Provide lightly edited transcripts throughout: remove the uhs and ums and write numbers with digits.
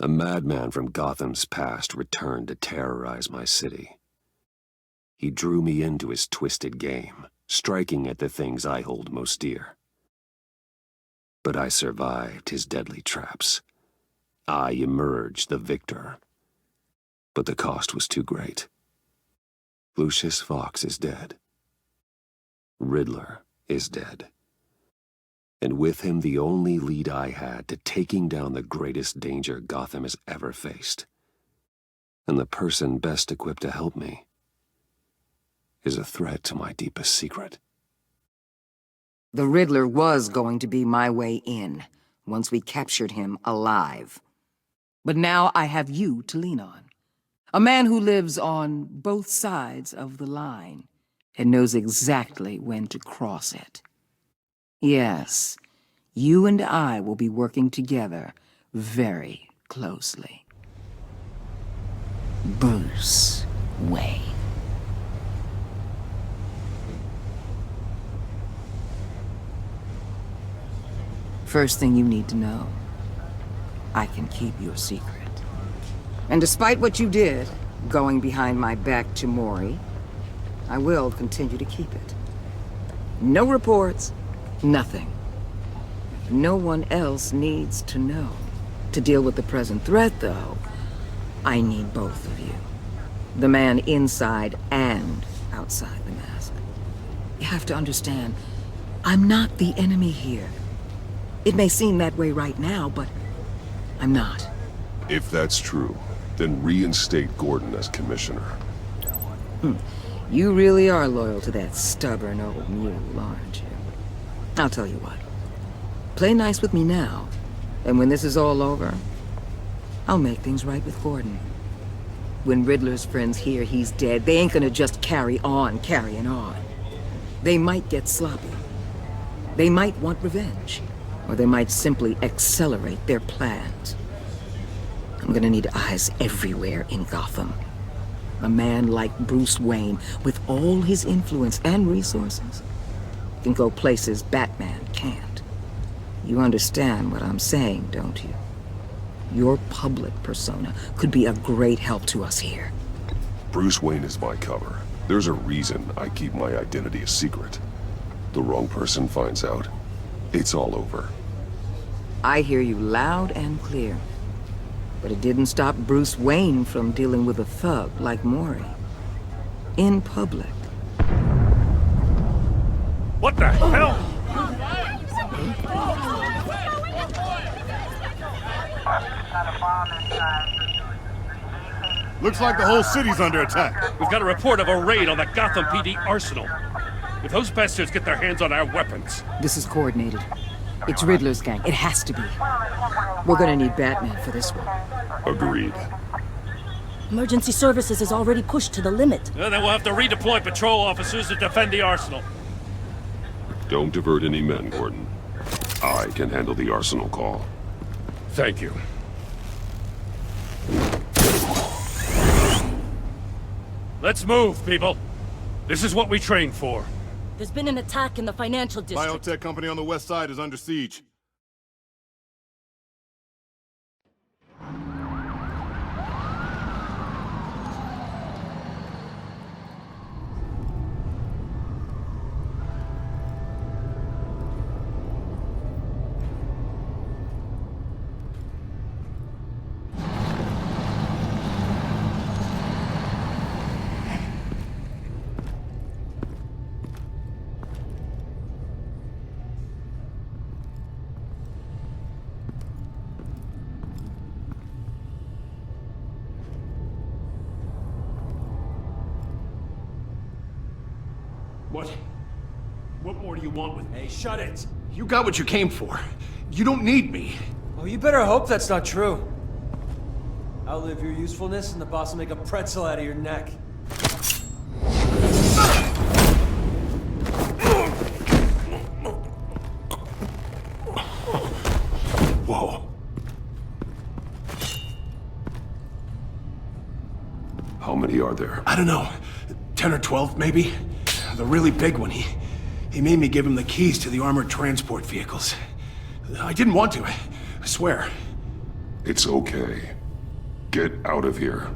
A madman from Gotham's past returned to terrorize my city. He drew me into his twisted game, striking at the things I hold most dear. But I survived his deadly traps. I emerged the victor. But the cost was too great. Lucius Fox is dead. Riddler is dead. And with him the only lead I had to taking down the greatest danger Gotham has ever faced. And the person best equipped to help me is a threat to my deepest secret. The Riddler was going to be my way in, once we captured him alive. But now I have you to lean on. A man who lives on both sides of the line and knows exactly when to cross it. Yes, you and I will be working together very closely. Bruce Wayne. First thing you need to know, I can keep your secret. And despite what you did, going behind my back to Mori, I will continue to keep it. No reports, nothing. No one else needs to know. To deal with the present threat, though, I need both of you. The man inside and outside the mask. You have to understand, I'm not the enemy here. It may seem that way right now, but I'm not. If that's true, then reinstate Gordon as commissioner. You really are loyal to that stubborn old mule, aren't you? I'll tell you what. Play nice with me now, and when this is all over, I'll make things right with Gordon. When Riddler's friends hear he's dead, they ain't gonna just carry on carrying on. They might get sloppy. They might want revenge. Or they might simply accelerate their plans. I'm gonna need eyes everywhere in Gotham. A man like Bruce Wayne, with all his influence and resources, can go places Batman can't. You understand what I'm saying, don't you? Your public persona could be a great help to us here. Bruce Wayne is my cover. There's a reason I keep my identity a secret. The wrong person finds out, it's all over. I hear you loud and clear. But it didn't stop Bruce Wayne from dealing with a thug like Mori. In public. What the hell? Looks like the whole city's under attack. We've got a report of a raid on the Gotham PD arsenal. If those bastards get their hands on our weapons... This is coordinated. It's Riddler's gang. It has to be. We're gonna need Batman for this one. Agreed. Emergency services is already pushed to the limit. Then we'll have to redeploy patrol officers to defend the arsenal. Don't divert any men, Gordon. I can handle the arsenal call. Thank you. Let's move, people. This is what we trained for. There's been an attack in the financial district. Biotech company on the west side is under siege. What more do you want with me? Hey, shut it! You got what you came for. You don't need me. Oh, you better hope that's not true. Outlive your usefulness and the boss will make a pretzel out of your neck. Whoa. How many are there? I don't know. 10 or 12, maybe? The really big one, he made me give him the keys to the armored transport vehicles. I didn't want to, I swear. It's okay. Get out of here.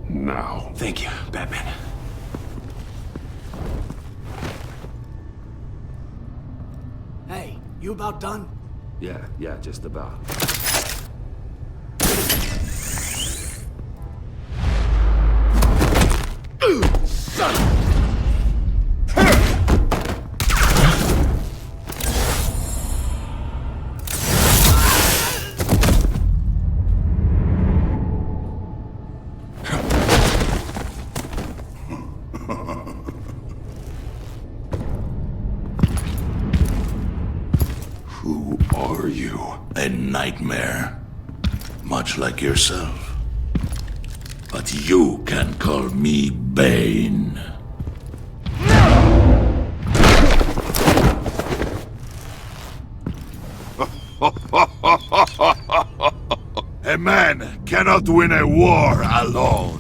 Now. Thank you, Batman. Hey, you about done? Yeah, just about. Who are you? A nightmare, much like yourself. But you can call me Bane. A man cannot win a war alone.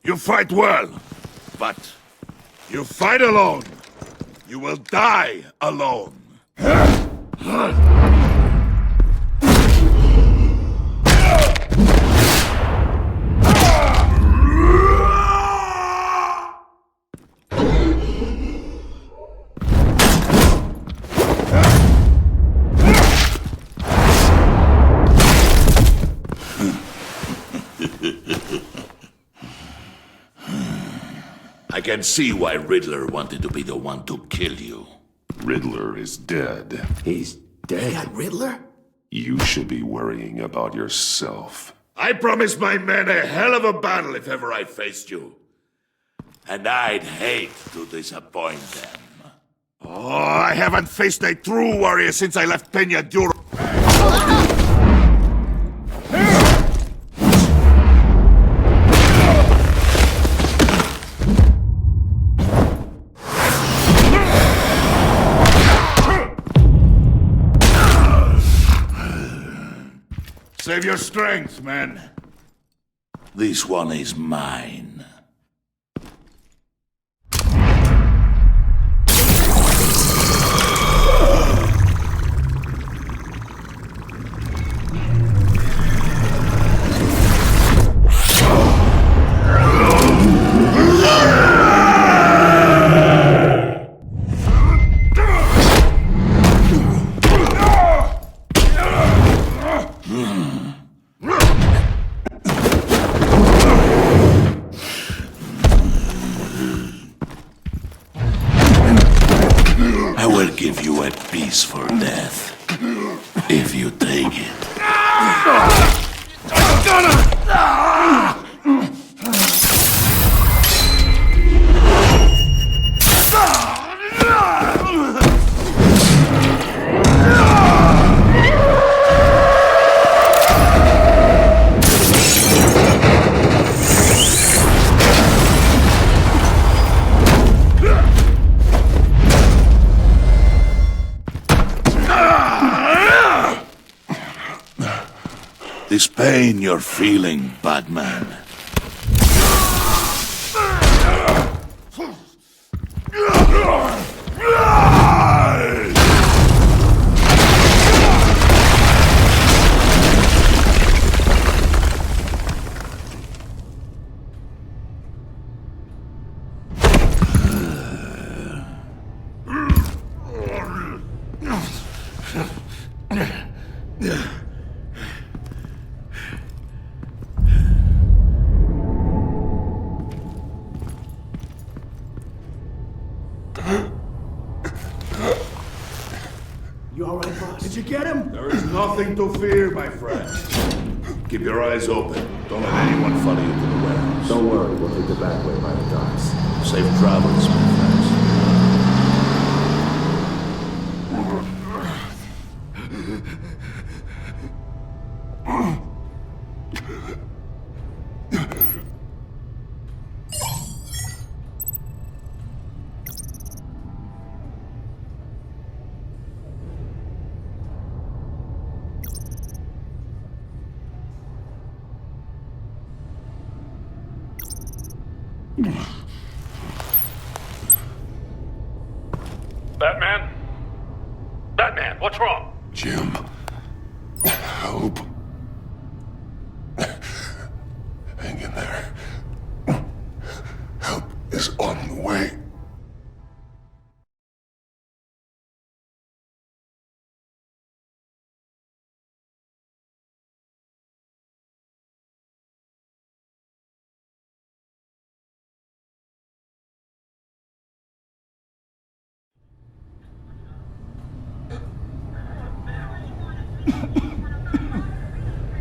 You fight well, but you fight alone. You will die alone. I can see why Riddler wanted to be the one to kill you. Riddler is dead. He's dead. That Riddler? You should be worrying about yourself. I promised my men a hell of a battle if ever I faced you. And I'd hate to disappoint them. Oh, I haven't faced a true warrior since I left Peña Duro. Save your strength, man. This one is mine. I will give you a piece for death, if you take it. This pain you're feeling, Batman. You all right, boss? Did you get him? There is nothing to fear, my friend. Keep your eyes open. Don't let anyone follow you to the warehouse. Don't worry, we'll take the back way by the docks. Safe travels, my friends. Yeah. Batman, what's wrong? Jim. Help. Hang in there. Help is on the way.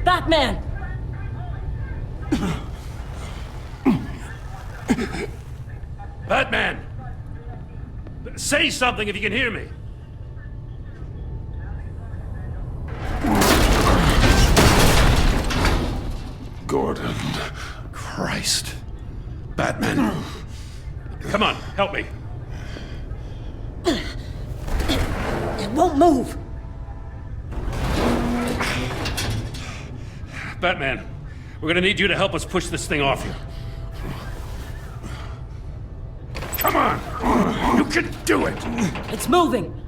Batman! Batman! Say something if you can hear me. Gordon. Christ. Batman. Come on, help me. It won't move! Batman, we're gonna need you to help us push this thing off you. Come on! You can do it! It's moving!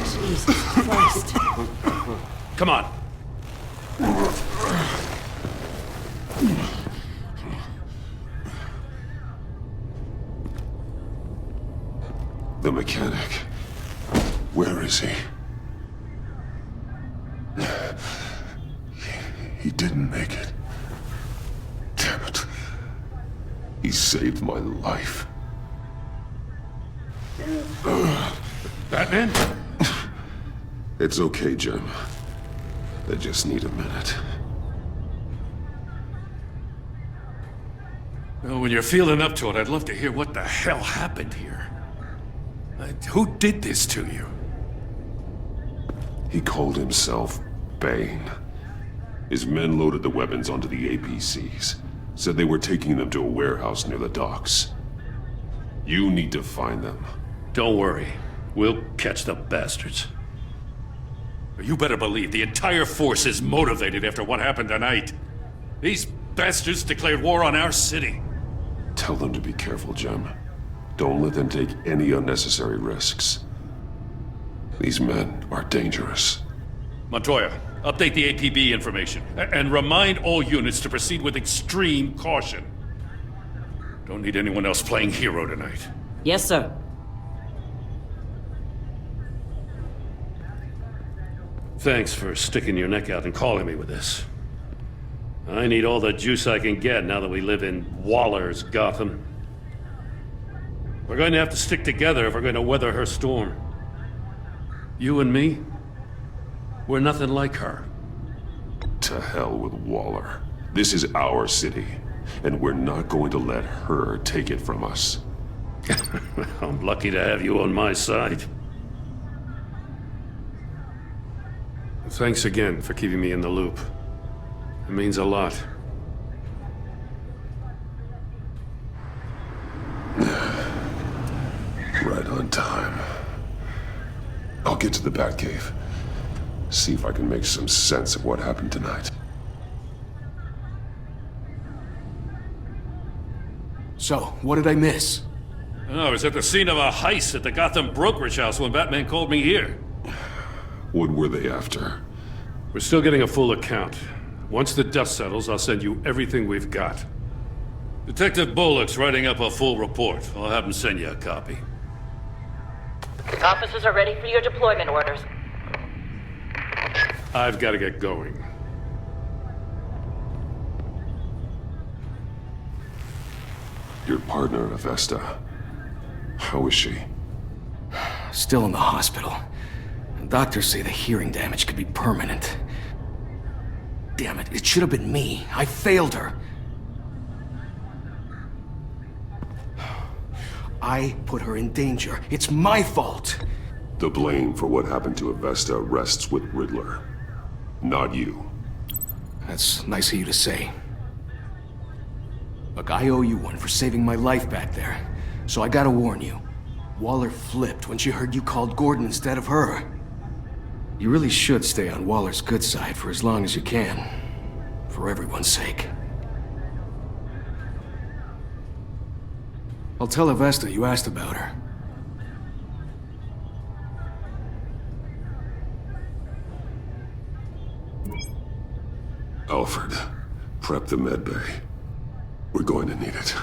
Jesus Christ. Come on. The mechanic. Where is he? He didn't make it. Damn it. He saved my life. Batman? It's okay, Jim. I just need a minute. Well, when you're feeling up to it, I'd love to hear what the hell happened here. Who did this to you? He called himself Bane. His men loaded the weapons onto the APCs. Said they were taking them to a warehouse near the docks. You need to find them. Don't worry. We'll catch the bastards. You better believe the entire force is motivated after what happened tonight. These bastards declared war on our city. Tell them to be careful, Jim. Don't let them take any unnecessary risks. These men are dangerous. Montoya, update the APB information. And remind all units to proceed with extreme caution. Don't need anyone else playing hero tonight. Yes, sir. Thanks for sticking your neck out and calling me with this. I need all the juice I can get now that we live in Waller's Gotham. We're going to have to stick together if we're going to weather her storm. You and me, we're nothing like her. To hell with Waller. This is our city, and we're not going to let her take it from us. I'm lucky to have you on my side. Thanks again for keeping me in the loop. It means a lot. Right on time. I'll get to the Batcave. See if I can make some sense of what happened tonight. So, what did I miss? Oh, I was at the scene of a heist at the Gotham brokerage house when Batman called me here. What were they after? We're still getting a full account. Once the dust settles, I'll send you everything we've got. Detective Bullock's writing up a full report. I'll have him send you a copy. Officers are ready for your deployment orders. I've got to get going. Your partner, Vesta. How is she? Still in the hospital. Doctors say the hearing damage could be permanent. Damn it, it should have been me. I failed her. I put her in danger. It's my fault. The blame for what happened to Vesta rests with Riddler. Not you. That's nice of you to say. Look, I owe you one for saving my life back there. So I gotta warn you. Waller flipped when she heard you called Gordon instead of her. You really should stay on Waller's good side for as long as you can. For everyone's sake. I'll tell Avesta you asked about her. Alfred, prep the med bay. We're going to need it.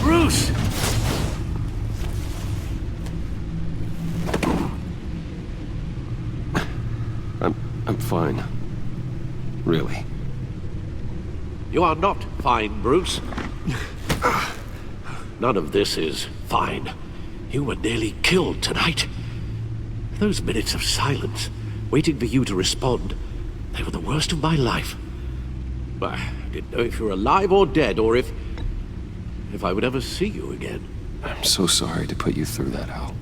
Bruce! I'm fine. Really. You are not fine, Bruce. None of this is fine. You were nearly killed tonight. Those minutes of silence, waiting for you to respond, they were the worst of my life. I didn't know if you were alive or dead, or if I would ever see you again. I'm so sorry to put you through that, Al.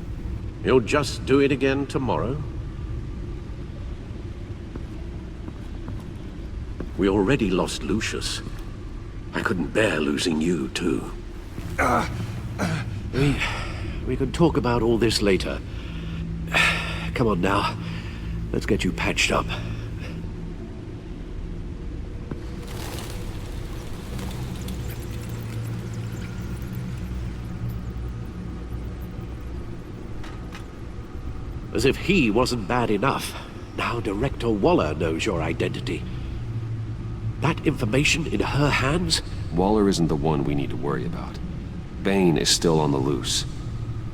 You'll just do it again tomorrow? We already lost Lucius. I couldn't bear losing you, too. We can talk about all this later. Come on now. Let's get you patched up. As if he wasn't bad enough. Now Director Waller knows your identity. That information in her hands? Waller isn't the one we need to worry about. Bane is still on the loose,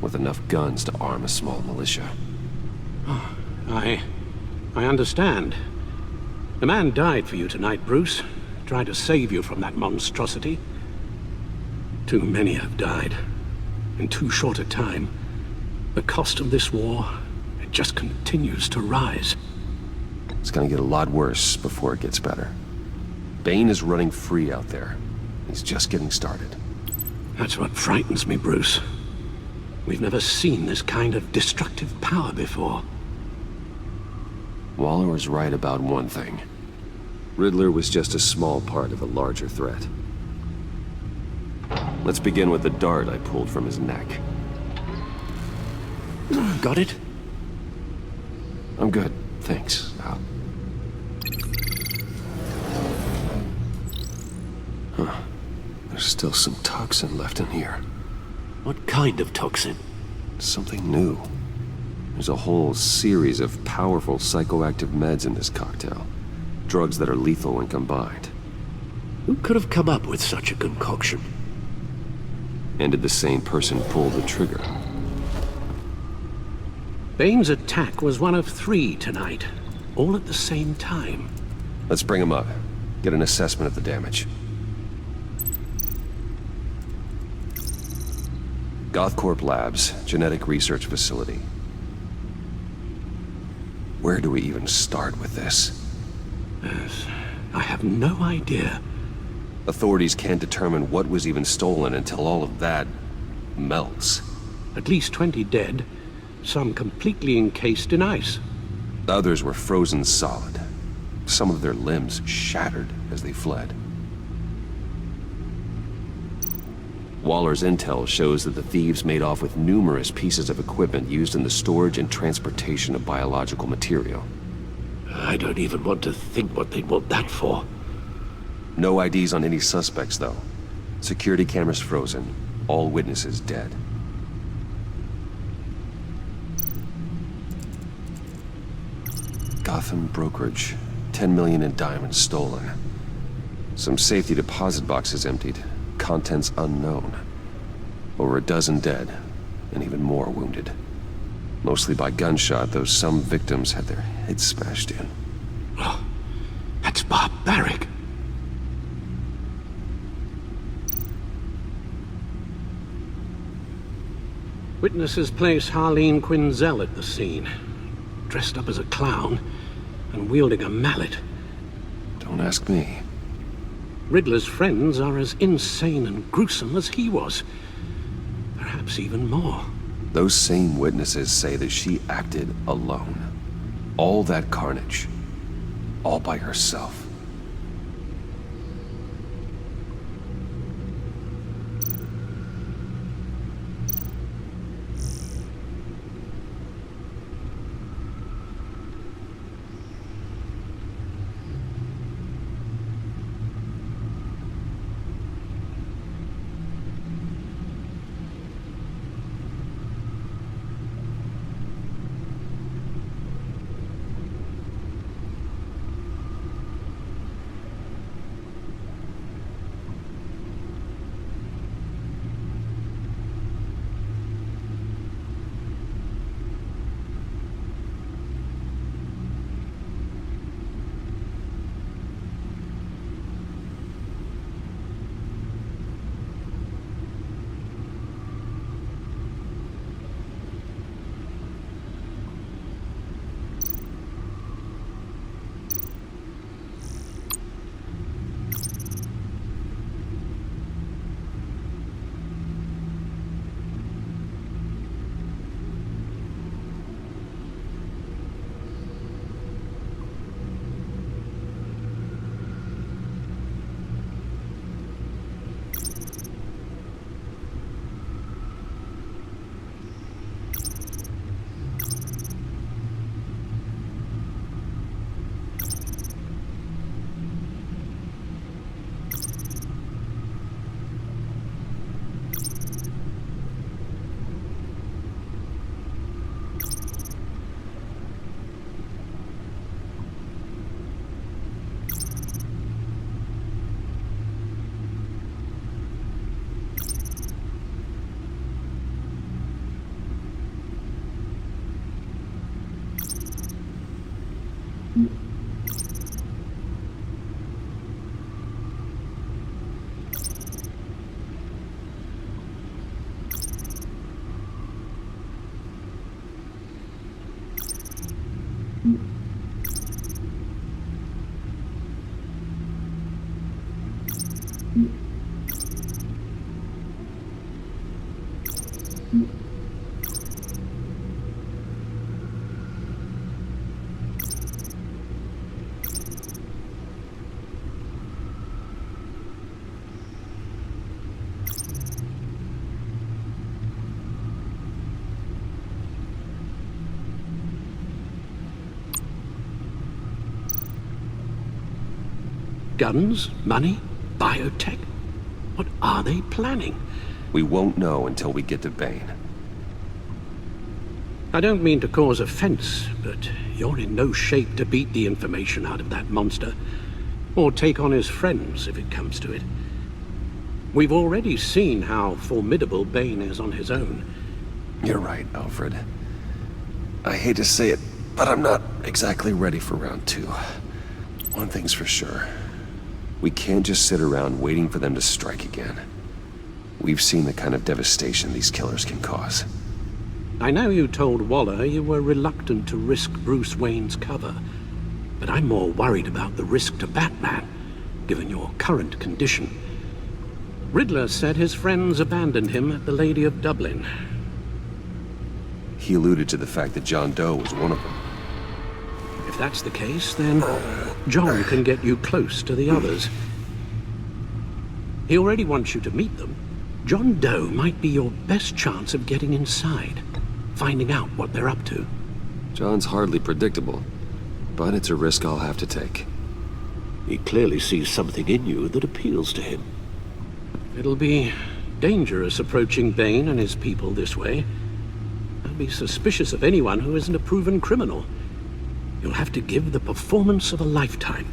with enough guns to arm a small militia. I understand. The man died for you tonight, Bruce. Tried to save you from that monstrosity. Too many have died. In too short a time. The cost of this war, it just continues to rise. It's gonna get a lot worse before it gets better. Bane is running free out there. He's just getting started. That's what frightens me, Bruce. We've never seen this kind of destructive power before. Waller was right about one thing. Riddler was just a small part of a larger threat. Let's begin with the dart I pulled from his neck. Got it? I'm good, thanks, Al. Huh. There's still some toxin left in here. What kind of toxin? Something new. There's a whole series of powerful psychoactive meds in this cocktail. Drugs that are lethal when combined. Who could have come up with such a concoction? And did the same person pull the trigger? Bane's attack was one of 3 tonight, all at the same time. Let's bring him up. Get an assessment of the damage. Gothcorp Labs, genetic research facility. Where do we even start with this? Yes, I have no idea. Authorities can't determine what was even stolen until all of that melts. At least 20 dead, some completely encased in ice. Others were frozen solid. Some of their limbs shattered as they fled. Waller's intel shows that the thieves made off with numerous pieces of equipment used in the storage and transportation of biological material. I don't even want to think what they'd want that for. No IDs on any suspects, though. Security cameras frozen. All witnesses dead. Gotham brokerage. 10 million in diamonds stolen. Some safety deposit boxes emptied. Contents unknown. Over a dozen dead, and even more wounded. Mostly by gunshot, though some victims had their heads smashed in. Oh, that's barbaric. Witnesses place Harleen Quinzel at the scene, dressed up as a clown and wielding a mallet. Don't ask me. Riddler's friends are as insane and gruesome as he was. Perhaps even more. Those same witnesses say that she acted alone. All that carnage. All by herself. Guns? Money? Biotech? What are they planning? We won't know until we get to Bane. I don't mean to cause offense, but you're in no shape to beat the information out of that monster, or take on his friends if it comes to it. We've already seen how formidable Bane is on his own. You're right, Alfred. I hate to say it, but I'm not exactly ready for round 2. One thing's for sure. We can't just sit around waiting for them to strike again. We've seen the kind of devastation these killers can cause. I know you told Waller you were reluctant to risk Bruce Wayne's cover, but I'm more worried about the risk to Batman, given your current condition. Riddler said his friends abandoned him at the Lady of Dublin. He alluded to the fact that John Doe was one of them. If that's the case, then John can get you close to the others. He already wants you to meet them. John Doe might be your best chance of getting inside, finding out what they're up to. John's hardly predictable, but it's a risk I'll have to take. He clearly sees something in you that appeals to him. It'll be dangerous approaching Bane and his people this way. I'll be suspicious of anyone who isn't a proven criminal. You'll have to give the performance of a lifetime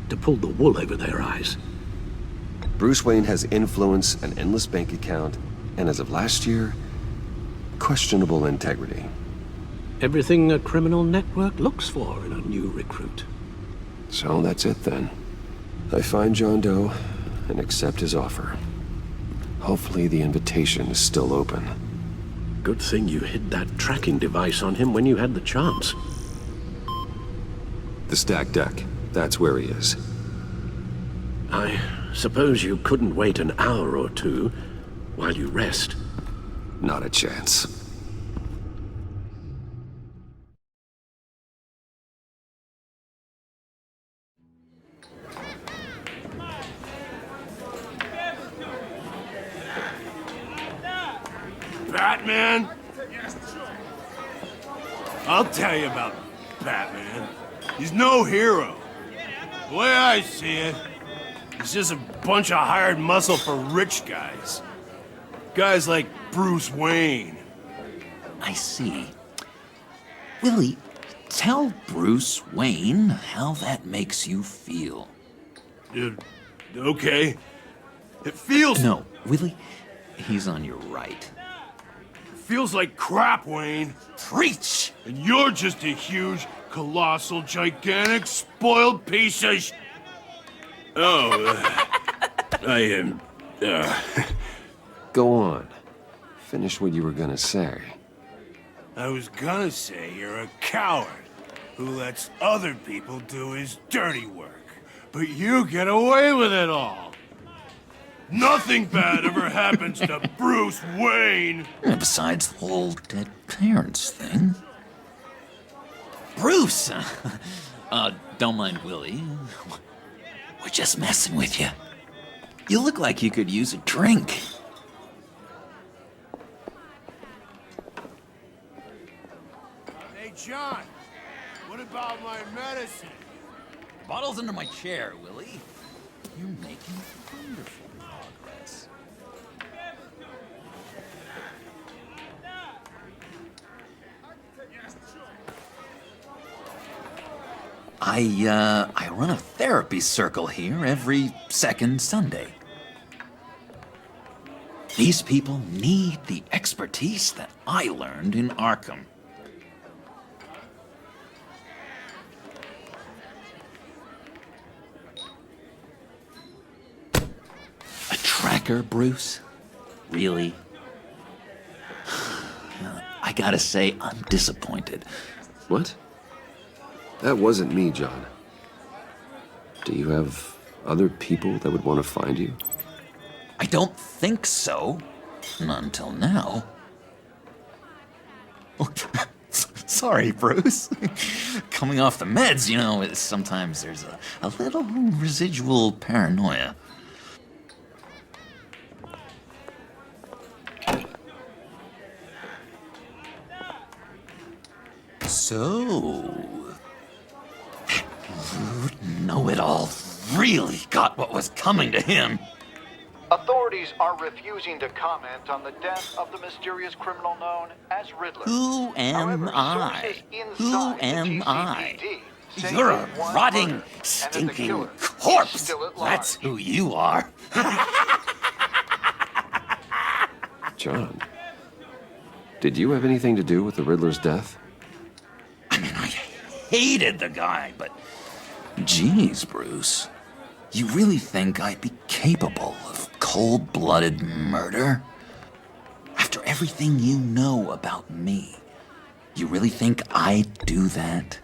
to pull the wool over their eyes. Bruce Wayne has influence, an endless bank account, and as of last year, questionable integrity. Everything a criminal network looks for in a new recruit. So that's it then. I find John Doe and accept his offer. Hopefully the invitation is still open. Good thing you hid that tracking device on him when you had the chance. The stacked deck. That's where he is. I suppose you couldn't wait an hour or two while you rest? Not a chance. Batman? I'll tell you about Batman. He's no hero. The way I see it, he's just a bunch of hired muscle for rich guys. Guys like Bruce Wayne. I see. Willie, tell Bruce Wayne how that makes you feel. Okay. It feels... No, Willie, he's on your right. It feels like crap, Wayne. Preach! And you're just a huge, colossal, gigantic, spoiled piece of I am... Go on. Finish what you were gonna say. I was gonna say you're a coward who lets other people do his dirty work. But you get away with it all. Nothing bad ever happens to Bruce Wayne. Besides the whole dead parents thing. Bruce! Don't mind Willie. We're just messing with you. You look like you could use a drink. Hey, John, what about my medicine? Bottle's under my chair, Willie. You're making wonderful progress. I run a therapy circle here every second Sunday. These people need the expertise that I learned in Arkham. A tracker, Bruce? Really? I gotta say, I'm disappointed. What? That wasn't me, John. Do you have other people that would want to find you? I don't think so. Not until now. Sorry, Bruce. Coming off the meds, you know, sometimes there's a little residual paranoia. So, know-it-all really got what was coming to him. Authorities are refusing to comment on the death of the mysterious criminal known as Riddler. Who am However, I? sources Who inside the am I? GCPD say You're a that one rotting, murdered, and that the stinking killer is corpse. still at large. That's who you are. John, did you have anything to do with the Riddler's death? I mean, I hated the guy, but... Geez, Bruce. You really think I'd be capable of cold-blooded murder? After everything you know about me, you really think I'd do that?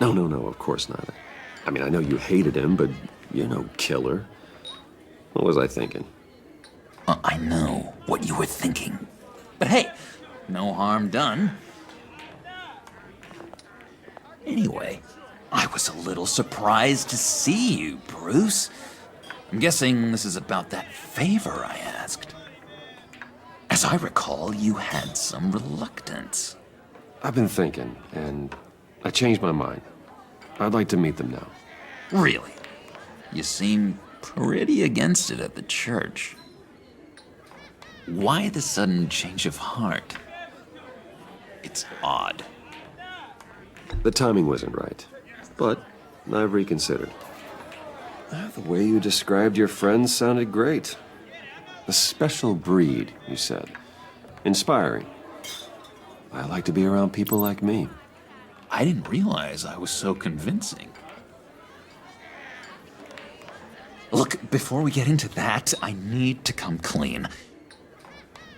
No, of course not. I mean, I know you hated him, but you're no killer. What was I thinking? I know what you were thinking. But hey, no harm done. Anyway, I was a little surprised to see you, Bruce. I'm guessing this is about that favor I asked. As I recall, you had some reluctance. I've been thinking, and I changed my mind. I'd like to meet them now. Really? You seem pretty against it at the church. Why the sudden change of heart? It's odd. The timing wasn't right, but I've reconsidered. The way you described your friends sounded great. A special breed, you said. Inspiring. I like to be around people like me. I didn't realize I was so convincing. Look, before we get into that, I need to come clean.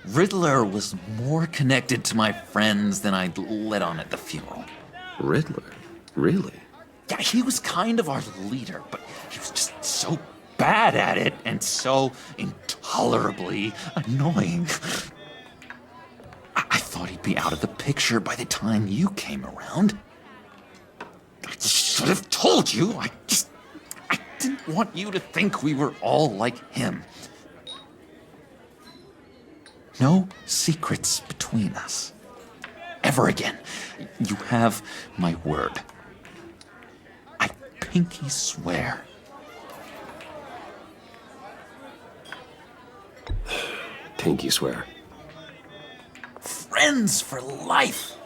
Riddler was more connected to my friends than I'd let on at the funeral. Riddler? Really? Yeah, he was kind of our leader, but he was just so bad at it and so intolerably annoying. I thought he'd be out of the picture by the time you came around. I should have told you. I didn't want you to think we were all like him. No secrets between us. Ever again. You have my word. I pinky swear. Pinky swear. Friends for life.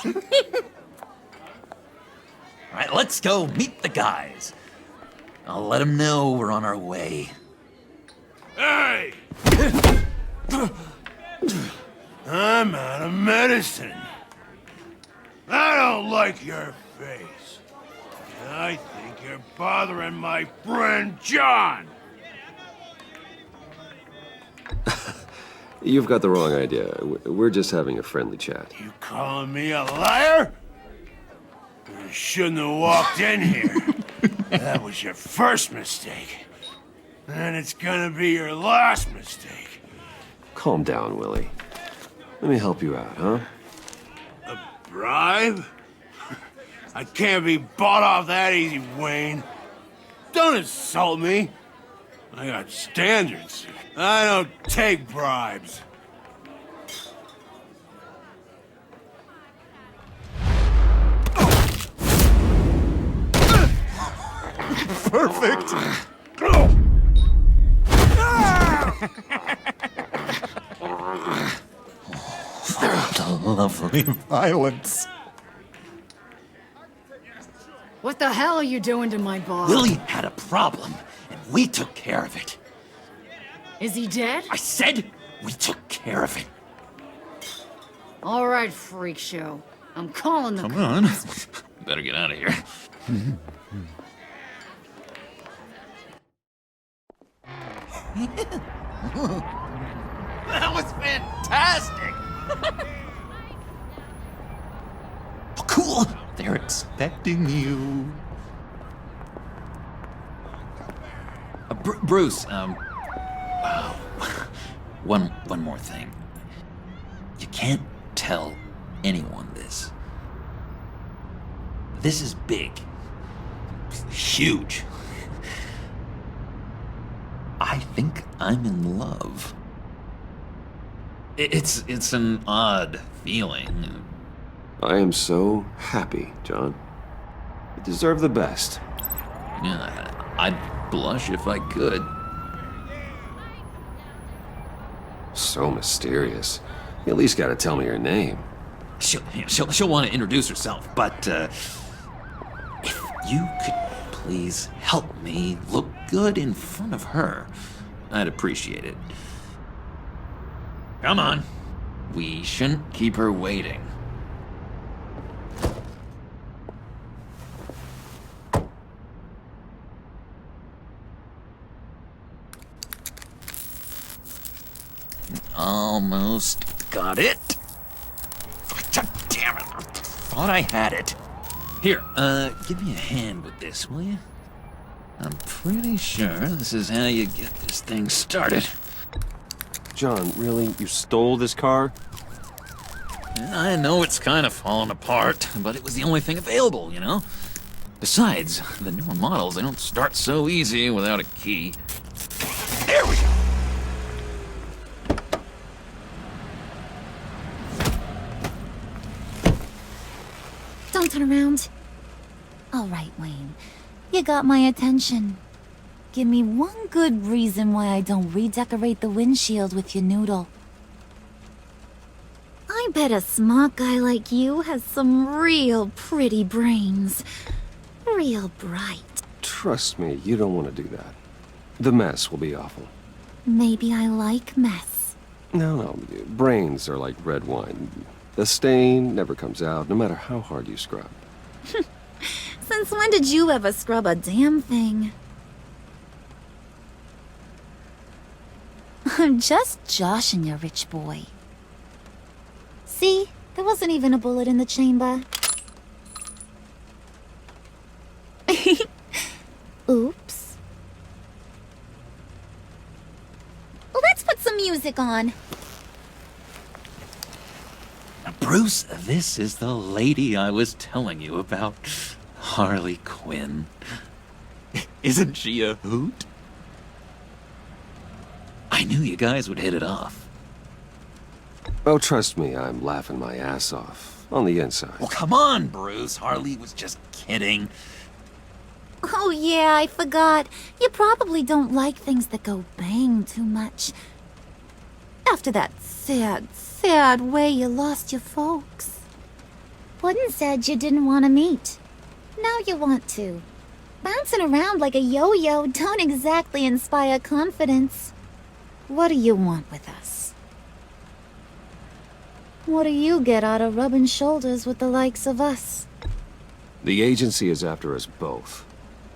All right, let's go meet the guys. I'll let them know we're on our way. Hey! I'm out of medicine. I don't like your face. I think you're bothering my friend John. You've got the wrong idea. We're just having a friendly chat. You calling me a liar? You shouldn't have walked in here. That was your first mistake. And it's gonna be your last mistake. Calm down, Willie. Let me help you out, huh? A bribe? I can't be bought off that easy, Wayne. Don't insult me. I got standards. I don't take bribes. Perfect. The lovely violence. What the hell are you doing to my boss? Willie had a problem, and we took care of it. Is he dead? I said we took care of it. All right, freak show. I'm calling the Come on. Better get out of here. That was fantastic! Oh, cool! They're expecting you. Bruce, one more thing. You can't tell anyone this. This is big. Huge. I think I'm in love. It's an odd feeling. I am so happy, John. You deserve the best. Yeah, I'd blush if I could. So mysterious. You at least gotta tell me your name. She'll want to introduce herself, but if you could please help me look good in front of her, I'd appreciate it. Come on. We shouldn't keep her waiting. Almost got it. God damn it. I thought I had it. Here, give me a hand with this, will you? I'm pretty sure this is how you get this thing started. John, really? You stole this car? I know it's kind of falling apart, but it was the only thing available, you know? Besides, the newer models, they don't start so easy without a key. There we go! Don't turn around. All right, Wayne. You got my attention. Give me one good reason why I don't redecorate the windshield with your noodle. I bet a smart guy like you has some real pretty brains. Real bright. Trust me, you don't want to do that. The mess will be awful. Maybe I like mess. No, brains are like red wine. The stain never comes out, no matter how hard you scrub. Since when did you ever scrub a damn thing? I'm just joshing you, rich boy. See? There wasn't even a bullet in the chamber. Oops. Let's put some music on. Bruce, this is the lady I was telling you about. Harley Quinn. Isn't she a hoot? knew you guys would hit it off. Oh, trust me, I'm laughing my ass off. On the inside. Well, come on, Bruce. Harley was just kidding. Oh yeah, I forgot. You probably don't like things that go bang too much. After that sad way you lost your folks. Puddin' said you didn't want to meet. Now you want to. Bouncing around like a yo-yo don't exactly inspire confidence. What do you want with us? What do you get out of rubbing shoulders with the likes of us? The agency is after us both.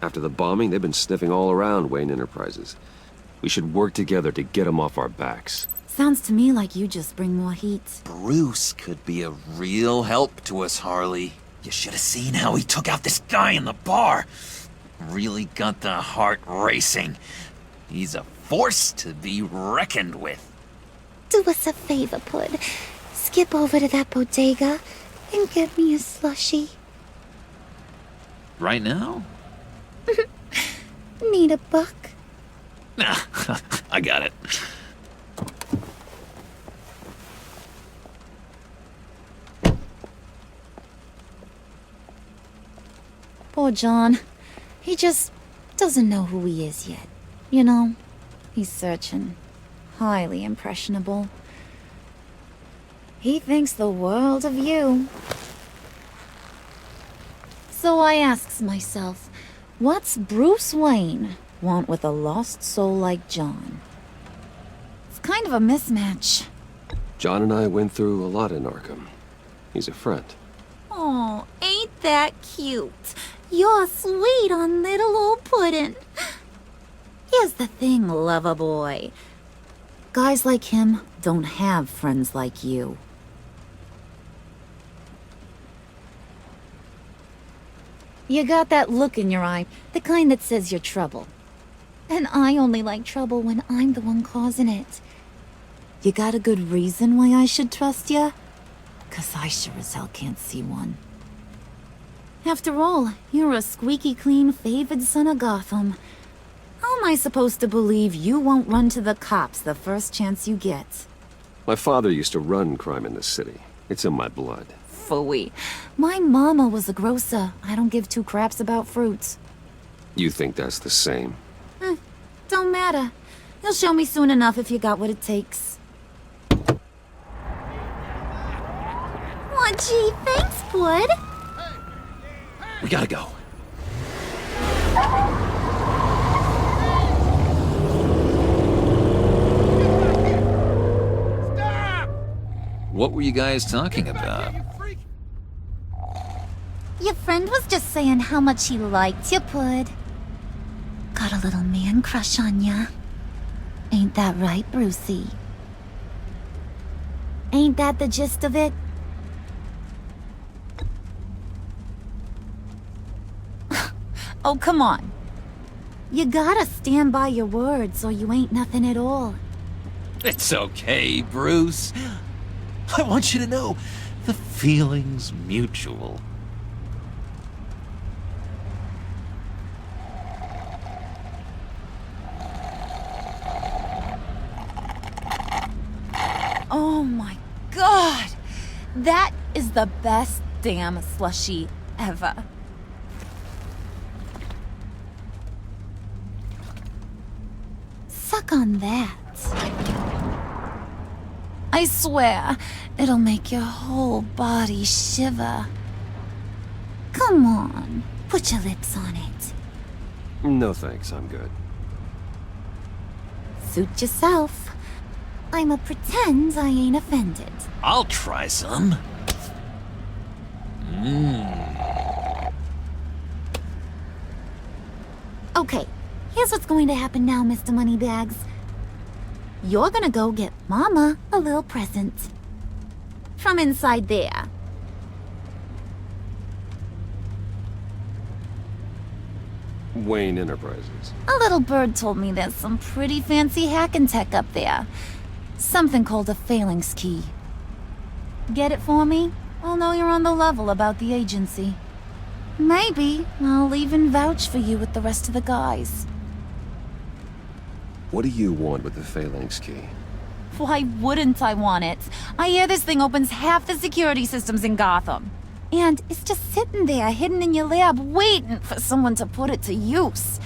After the bombing, they've been sniffing all around Wayne Enterprises. We should work together to get them off our backs. Sounds to me like you just bring more heat. Bruce could be a real help to us, Harley. You should have seen how he took out this guy in the bar. Really got the heart racing. He's a force to be reckoned with. Do us a favor, Pud. Skip over to that bodega and get me a slushie. Right now? Need a buck? Nah, I got it. Poor John. He just doesn't know who he is yet. You know, he's searching. Highly impressionable. He thinks the world of you. So I asks myself, what's Bruce Wayne want with a lost soul like John? It's kind of a mismatch. John and I went through a lot in Arkham. He's a friend. Oh, ain't that cute? You're sweet on little old Puddin'. Here's the thing, lover boy. Guys like him don't have friends like you. You got that look in your eye, the kind that says you're trouble. And I only like trouble when I'm the one causing it. You got a good reason why I should trust you? 'Cause I sure as hell can't see one. After all, you're a squeaky clean favored son of Gotham. How am I supposed to believe you won't run to the cops the first chance you get? My father used to run crime in this city. It's in my blood. Phooey. My mama was a grocer. I don't give two craps about fruits. You think that's the same? Don't matter. You'll show me soon enough if you got what it takes. Aw, gee, thanks, Bud. We gotta go. What were you guys talking about? Your friend was just saying how much he liked you, Pud. Got a little man crush on ya. Ain't that right, Brucey? Ain't that the gist of it? Oh, come on. You gotta stand by your words or you ain't nothing at all. It's okay, Bruce. I want you to know the feeling's mutual. Oh my god! That is the best damn slushie ever. Suck on that. I swear, it'll make your whole body shiver. Come on, put your lips on it. No thanks, I'm good. Suit yourself. I'ma pretend I ain't offended. I'll try some. Okay, here's what's going to happen now, Mr. Moneybags. You're gonna go get Mama a little present. From inside there. Wayne Enterprises. A little bird told me there's some pretty fancy hacking tech up there. Something called a phalanx key. Get it for me? I'll know you're on the level about the agency. Maybe I'll even vouch for you with the rest of the guys. What do you want with the Phalanx key? Why wouldn't I want it? I hear this thing opens half the security systems in Gotham. And it's just sitting there, hidden in your lab, waiting for someone to put it to use.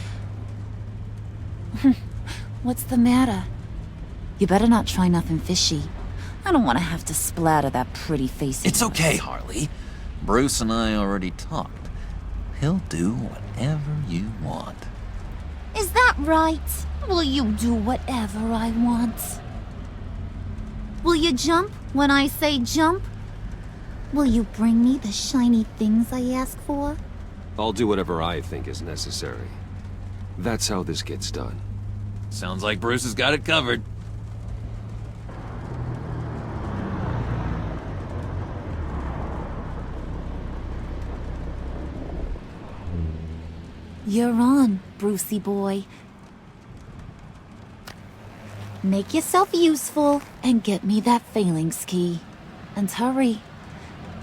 What's the matter? You better not try nothing fishy. I don't want to have to splatter that pretty face. It's okay, Harley. Bruce and I already talked. He'll do whatever you want. Is that right? Will you do whatever I want? Will you jump when I say jump? Will you bring me the shiny things I ask for? I'll do whatever I think is necessary. That's how this gets done. Sounds like Bruce has got it covered. You're on, Brucey boy. Make yourself useful and get me that Phalanx key. And hurry.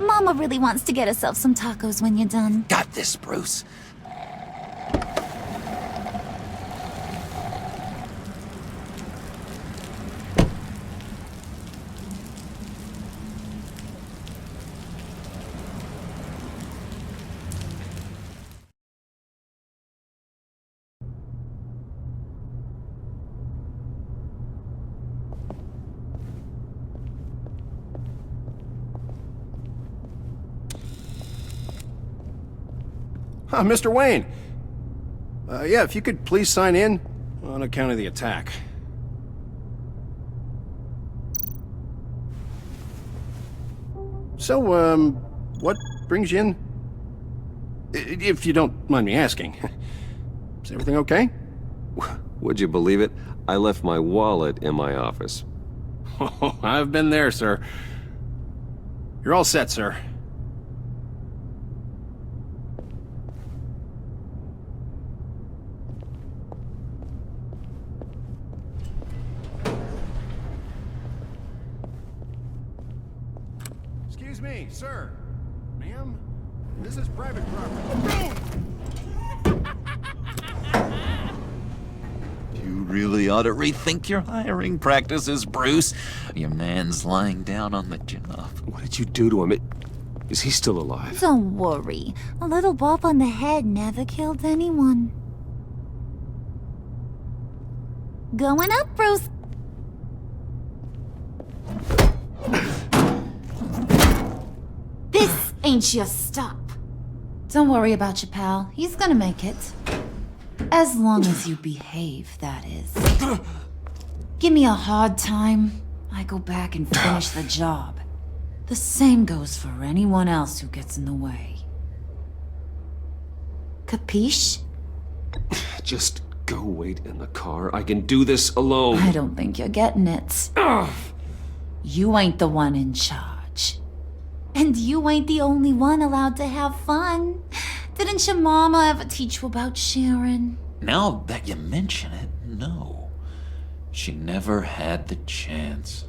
Mama really wants to get herself some tacos when you're done. Got this, Bruce. Mr. Wayne. Yeah, if you could please sign in on account of the attack. So, what brings you in? If you don't mind me asking. Is everything okay? Would you believe it? I left my wallet in my office. Oh, I've been there, sir. You're all set, sir. Excuse me, sir. Ma'am, this is private property. You really ought to rethink your hiring practices, Bruce. Your man's lying down on the job. What did you do to him? Is he still alive? Don't worry. A little bump on the head never killed anyone. Going up, Bruce. This ain't your stop. Don't worry about your pal. He's gonna make it. As long as you behave, that is. Give me a hard time, I go back and finish the job. The same goes for anyone else who gets in the way. Capiche? Just go wait in the car. I can do this alone. I don't think you're getting it. You ain't the one in charge. And you ain't the only one allowed to have fun. Didn't your mama ever teach you about sharing? Now that you mention it, no. She never had the chance.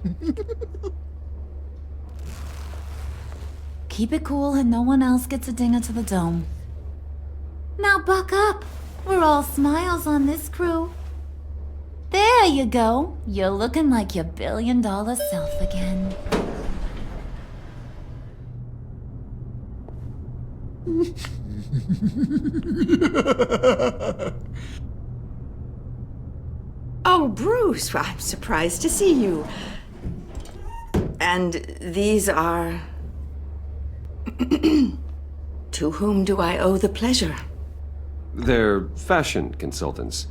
Keep it cool and no one else gets a dinger to the dome. Now buck up. We're all smiles on this crew. There you go. You're looking like your billion-dollar self again. Oh, Bruce, well, I'm surprised to see you. And these are... To whom do I owe the pleasure? They're fashion consultants.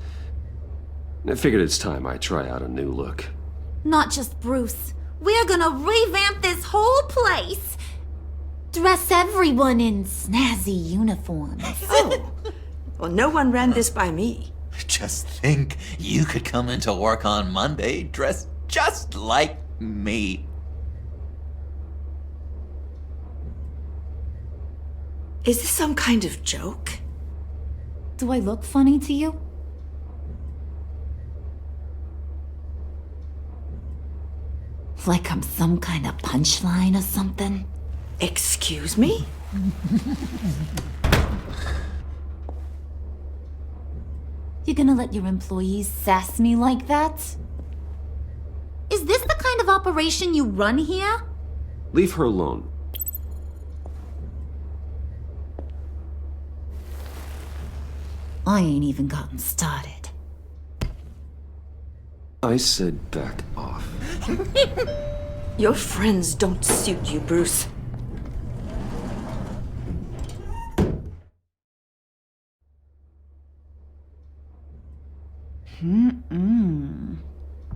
I figured it's time I try out a new look. Not just Bruce. We're gonna revamp this whole place. Dress everyone in snazzy uniforms. Oh, well, no one ran this by me. Just think, you could come into work on Monday dressed just like me. Is this some kind of joke? Do I look funny to you? Like I'm some kind of punchline or something? Excuse me? You gonna let your employees sass me like that? Is this the kind of operation you run here? Leave her alone. I ain't even gotten started. I said back off. Your friends don't suit you, Bruce.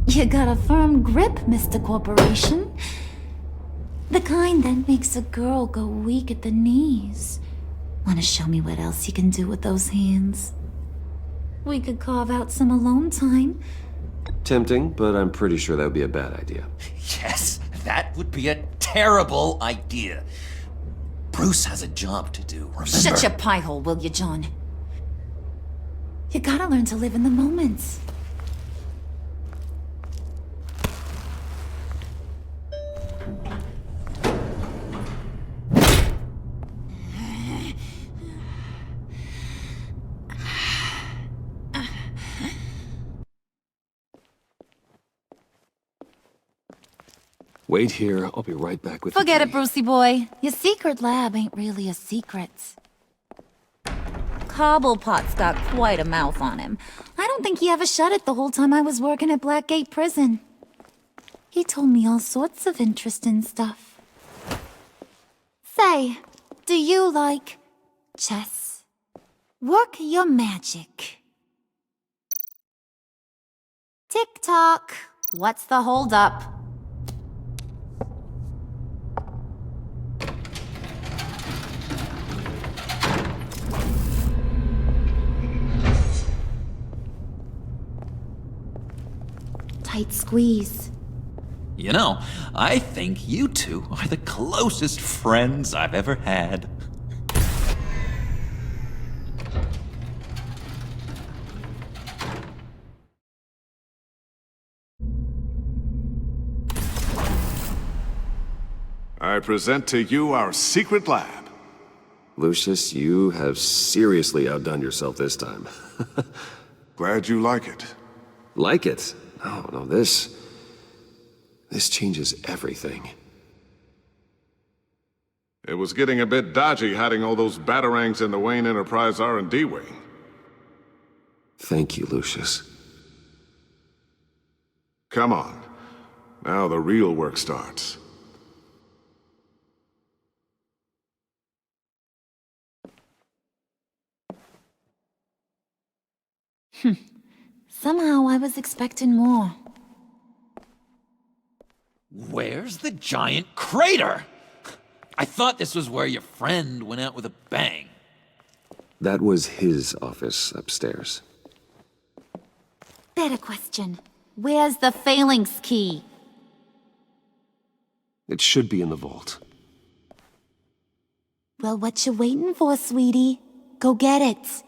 You got a firm grip, Mr. Corporation. The kind that makes a girl go weak at the knees. Wanna show me what else you can do with those hands? We could carve out some alone time. Tempting, but I'm pretty sure that would be a bad idea. Yes, that would be a terrible idea. Bruce has a job to do, remember? Shut your pie hole, will you, John? You gotta learn to live in the moment. Wait here, I'll be right back with Forget it, Brucey boy. Your secret lab ain't really a secret. Cobblepot's got quite a mouth on him. I don't think he ever shut it the whole time I was working at Blackgate Prison. He told me all sorts of interesting stuff. Say, do you like chess? Work your magic. Tick-tock. What's the holdup? Tight squeeze. You know, I think you two are the closest friends I've ever had. I present to you our secret lab. Lucius, you have seriously outdone yourself this time. Glad you like it. Like it? No, this changes everything. It was getting a bit dodgy hiding all those batarangs in the Wayne Enterprise R&D wing. Thank you, Lucius. Come on. Now the real work starts. Somehow I was expecting more. Where's the giant crater? I thought this was where your friend went out with a bang. That was his office upstairs. Better question. Where's the phalanx key? It should be in the vault. Well, what you waiting for, sweetie? Go get it.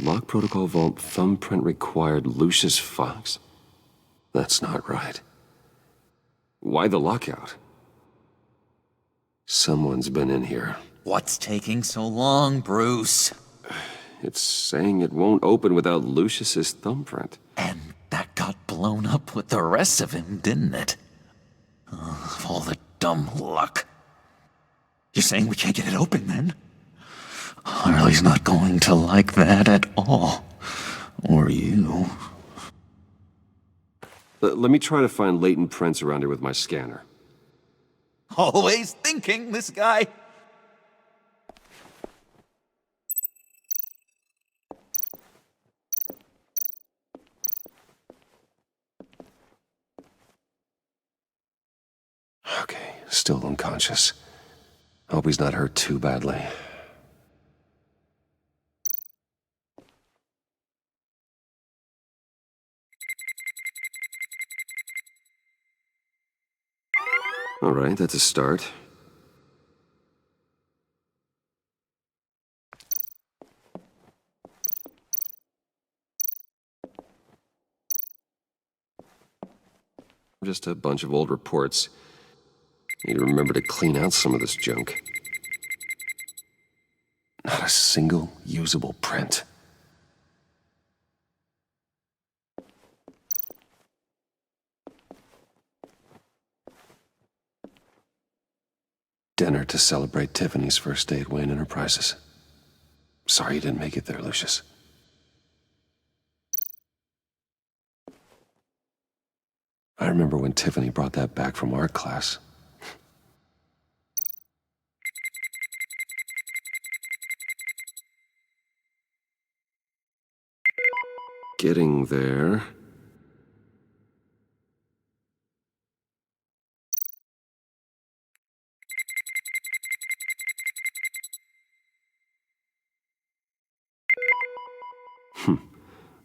Lock protocol vault thumbprint required Lucius Fox? That's not right. Why the lockout? Someone's been in here. What's taking so long, Bruce? It's saying it won't open without Lucius's thumbprint. And that got blown up with the rest of him, didn't it? All the dumb luck. You're saying we can't get it open, then? Harley's not going to like that at all. Or you. Let me try to find latent prints around here with my scanner. Always thinking, this guy. Okay, still unconscious. Hope he's not hurt too badly. All right, that's a start. Just a bunch of old reports. Need to remember to clean out some of this junk. Not a single usable print. Dinner to celebrate Tiffany's first day at Wayne Enterprises. Sorry you didn't make it there, Lucius. I remember when Tiffany brought that back from art class. Getting there.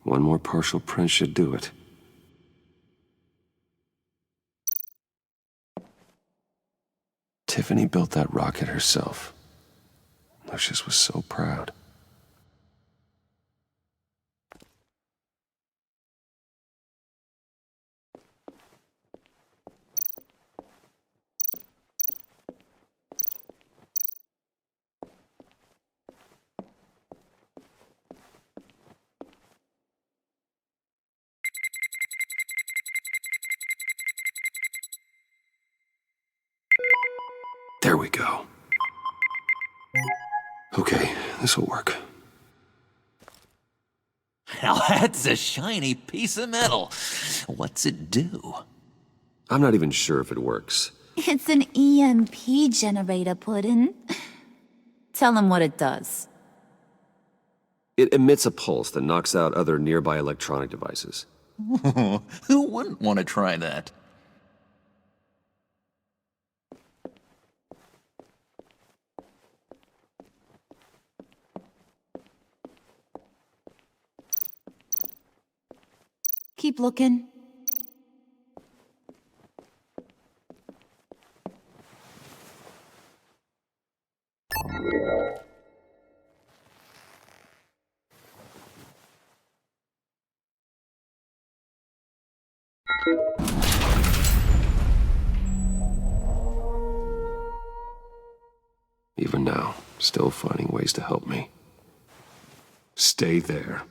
One more partial print should do it. Tiffany built that rocket herself. Lucius was so proud. There we go. Okay, this'll work. Now that's a shiny piece of metal. What's it do? I'm not even sure if it works. It's an EMP generator, Puddin'. Tell him what it does. It emits a pulse that knocks out other nearby electronic devices. Who wouldn't want to try that? Keep looking. Even now, still finding ways to help me. Stay there.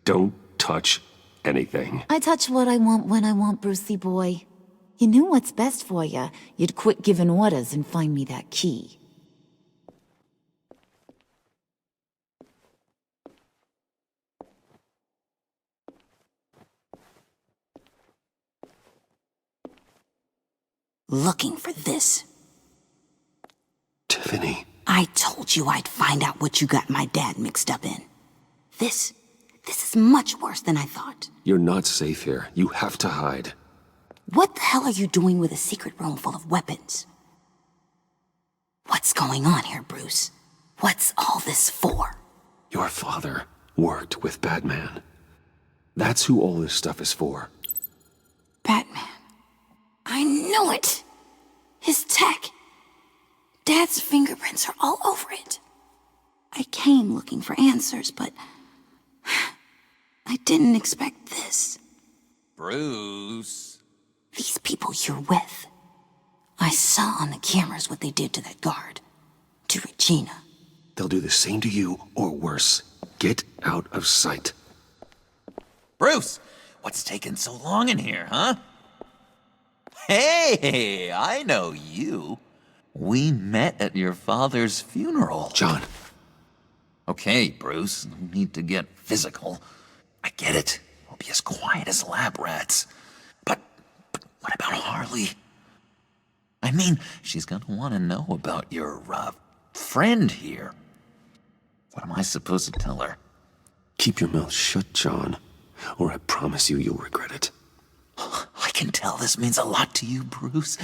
Don't touch anything. I touch what I want when I want, Brucey boy. You knew what's best for you. You'd quit giving orders and find me that key. Looking for this. Tiffany. I told you I'd find out what you got my dad mixed up in. This is much worse than I thought. You're not safe here. You have to hide. What the hell are you doing with a secret room full of weapons? What's going on here, Bruce? What's all this for? Your father worked with Batman. That's who all this stuff is for. Batman. I knew it! His tech. Dad's fingerprints are all over it. I came looking for answers, but I didn't expect this. Bruce. These people you're with. I saw on the cameras what they did to that guard. To Regina. They'll do the same to you, or worse. Get out of sight. Bruce, what's taking so long in here, huh? Hey, I know you. We met at your father's funeral. John. Okay, Bruce, no need to get physical. I get it. We'll be as quiet as lab rats. But what about Harley? I mean, she's gonna want to know about your, friend here. What am I supposed to tell her? Keep your mouth shut, John, or I promise you'll regret it. I can tell this means a lot to you, Bruce.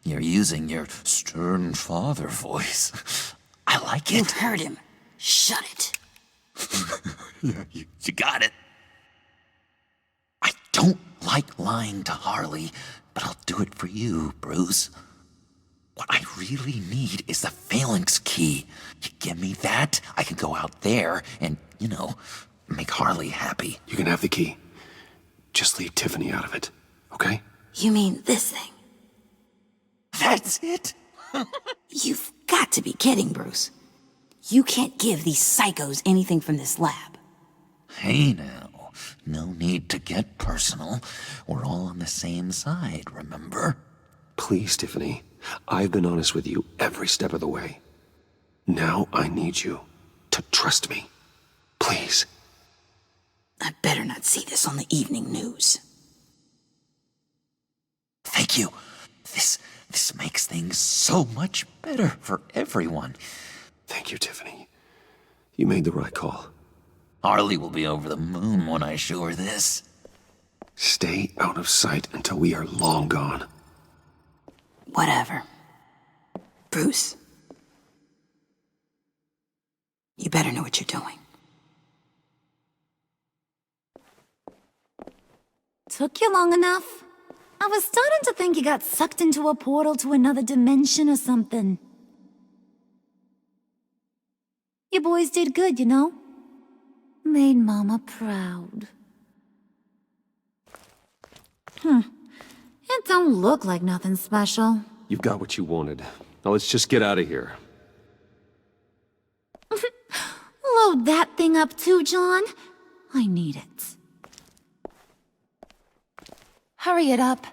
You're using your stern father voice. I like it. You heard him. Shut it. Yeah, you got it. I don't like lying to Harley, but I'll do it for you, Bruce. What I really need is the phalanx key. You give me that, I can go out there and, make Harley happy. You can have the key. Just leave Tiffany out of it, okay? You mean this thing? That's it? You've got to be kidding, Bruce. You can't give these psychos anything from this lab. Hey now, no need to get personal. We're all on the same side, remember? Please, Tiffany. I've been honest with you every step of the way. Now I need you to trust me. Please. I better not see this on the evening news. Thank you. This makes things so much better for everyone. Thank you, Tiffany. You made the right call. Harley will be over the moon when I show her this. Stay out of sight until we are long gone. Whatever. Bruce. You better know what you're doing. Took you long enough? I was starting to think you got sucked into a portal to another dimension or something. You boys did good, Made Mama proud. It don't look like nothing special. You've got what you wanted. Now let's just get out of here. Load that thing up too, John. I need it. Hurry it up.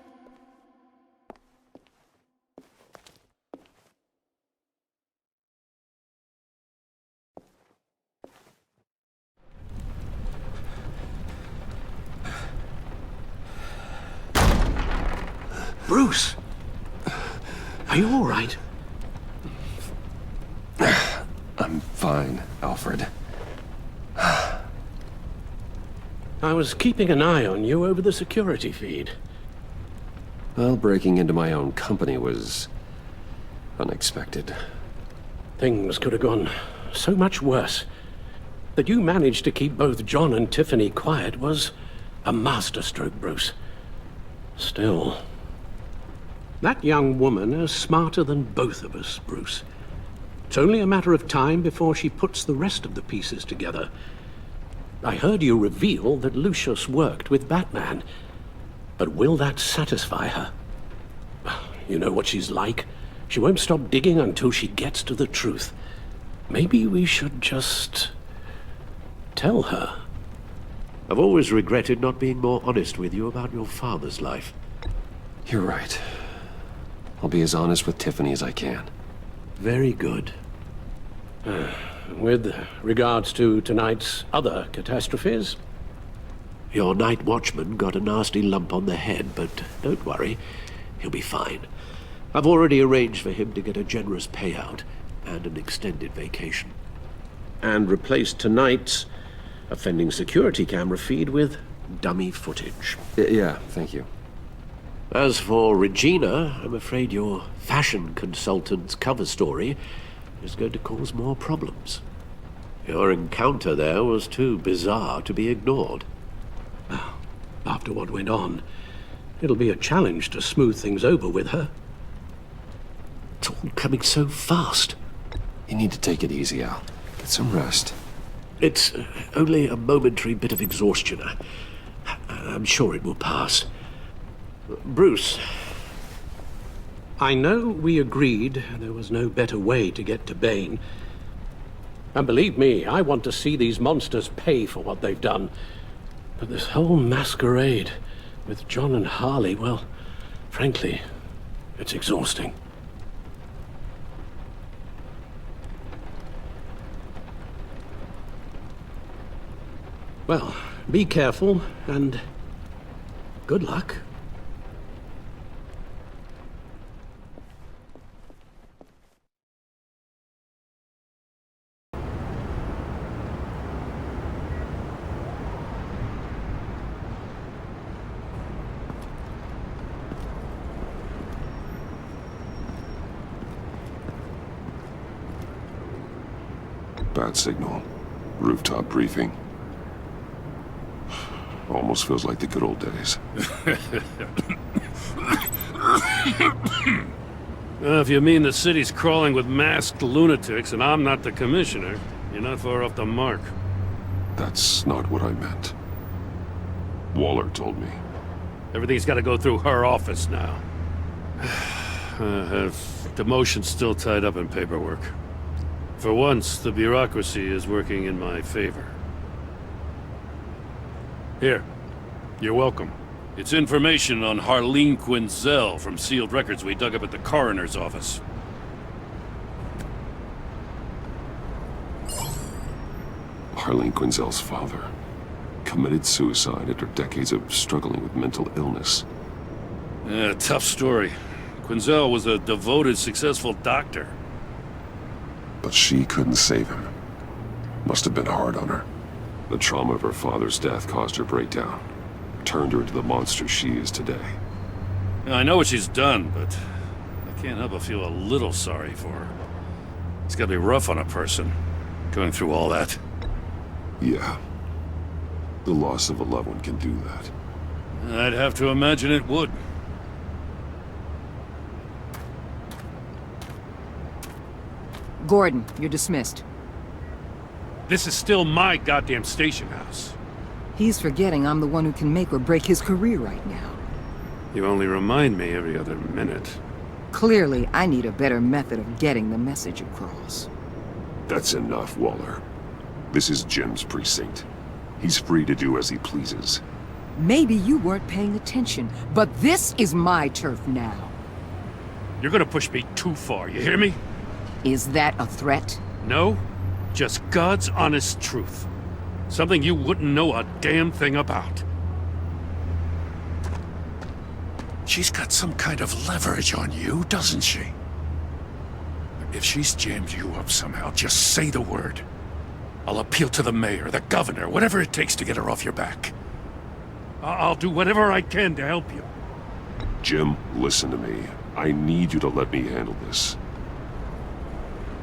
Bruce! Are you all right? I'm fine, Alfred. I was keeping an eye on you over the security feed. Well, breaking into my own company was unexpected. Things could have gone so much worse. That you managed to keep both John and Tiffany quiet was a masterstroke, Bruce. Still, that young woman is smarter than both of us, Bruce. It's only a matter of time before she puts the rest of the pieces together. I heard you reveal that Lucius worked with Batman. But will that satisfy her? You know what she's like. She won't stop digging until she gets to the truth. Maybe we should just tell her. I've always regretted not being more honest with you about your father's life. You're right. I'll be as honest with Tiffany as I can. Very good. With regards to tonight's other catastrophes? Your night watchman got a nasty lump on the head, but don't worry, he'll be fine. I've already arranged for him to get a generous payout and an extended vacation. And replaced tonight's offending security camera feed with dummy footage. Yeah, thank you. As for Regina, I'm afraid your fashion consultant's cover story is going to cause more problems. Your encounter there was too bizarre to be ignored. Well, after what went on, it'll be a challenge to smooth things over with her. It's all coming so fast. You need to take it easy, Al. Get some rest. It's only a momentary bit of exhaustion. I'm sure it will pass. Bruce, I know we agreed there was no better way to get to Bane. And believe me, I want to see these monsters pay for what they've done. But this whole masquerade with John and Harley, well, frankly, it's exhausting. Well, be careful, and good luck. Bad signal. Rooftop briefing. Almost feels like the good old days. If you mean the city's crawling with masked lunatics and I'm not the commissioner, you're not far off the mark. That's not what I meant. Waller told me. Everything's got to go through her office now. Demotion's still tied up in paperwork. For once, the bureaucracy is working in my favor. Here. You're welcome. It's information on Harleen Quinzel from sealed records we dug up at the coroner's office. Harleen Quinzel's father committed suicide after decades of struggling with mental illness. Yeah, tough story. Quinzel was a devoted, successful doctor. But she couldn't save him. Must have been hard on her. The trauma of her father's death caused her breakdown. Turned her into the monster she is today. I know what she's done, but I can't help but feel a little sorry for her. It's gotta be rough on a person, going through all that. Yeah. The loss of a loved one can do that. I'd have to imagine it would. Gordon, you're dismissed. This is still my goddamn station house. He's forgetting I'm the one who can make or break his career right now. You only remind me every other minute. Clearly, I need a better method of getting the message across. That's enough, Waller. This is Jim's precinct. He's free to do as he pleases. Maybe you weren't paying attention, but this is my turf now. You're gonna push me too far, you hear me? Is that a threat? No, just God's honest truth. Something you wouldn't know a damn thing about. She's got some kind of leverage on you, doesn't she? If she's jammed you up somehow, just say the word. I'll appeal to the mayor, the governor, whatever it takes to get her off your back. I'll do whatever I can to help you. Jim, listen to me. I need you to let me handle this.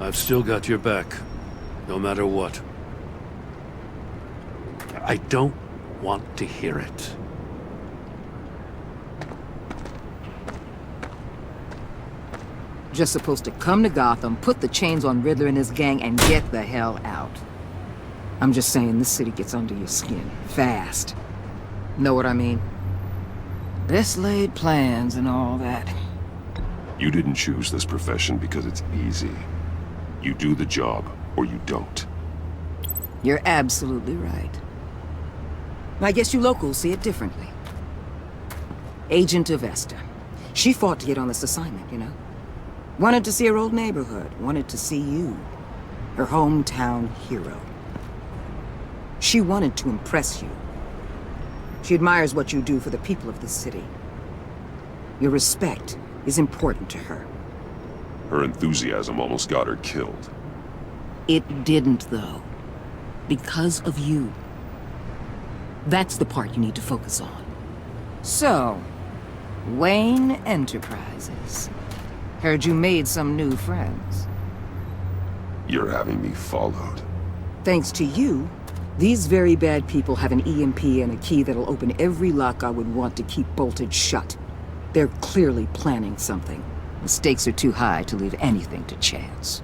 I've still got your back, no matter what. I don't want to hear it. Just supposed to come to Gotham, put the chains on Riddler and his gang, and get the hell out. I'm just saying, this city gets under your skin. Fast. Know what I mean? Best laid plans and all that. You didn't choose this profession because it's easy. You do the job, or you don't. You're absolutely right. I guess you locals see it differently. Agent Avesta. She fought to get on this assignment, you know? Wanted to see her old neighborhood. Wanted to see you. Her hometown hero. She wanted to impress you. She admires what you do for the people of the city. Your respect is important to her. Her enthusiasm almost got her killed. It didn't, though. Because of you. That's the part you need to focus on. So, Wayne Enterprises. Heard you made some new friends. You're having me followed. Thanks to you, these very bad people have an EMP and a key that'll open every lock I would want to keep bolted shut. They're clearly planning something. The stakes are too high to leave anything to chance.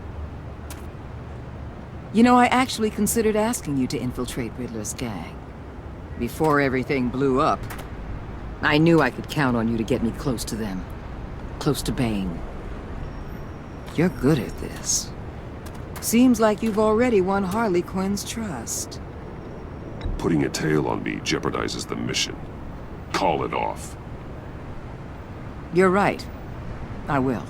You know, I actually considered asking you to infiltrate Riddler's gang. Before everything blew up, I knew I could count on you to get me close to them. Close to Bane. You're good at this. Seems like you've already won Harley Quinn's trust. Putting a tail on me jeopardizes the mission. Call it off. You're right. I will.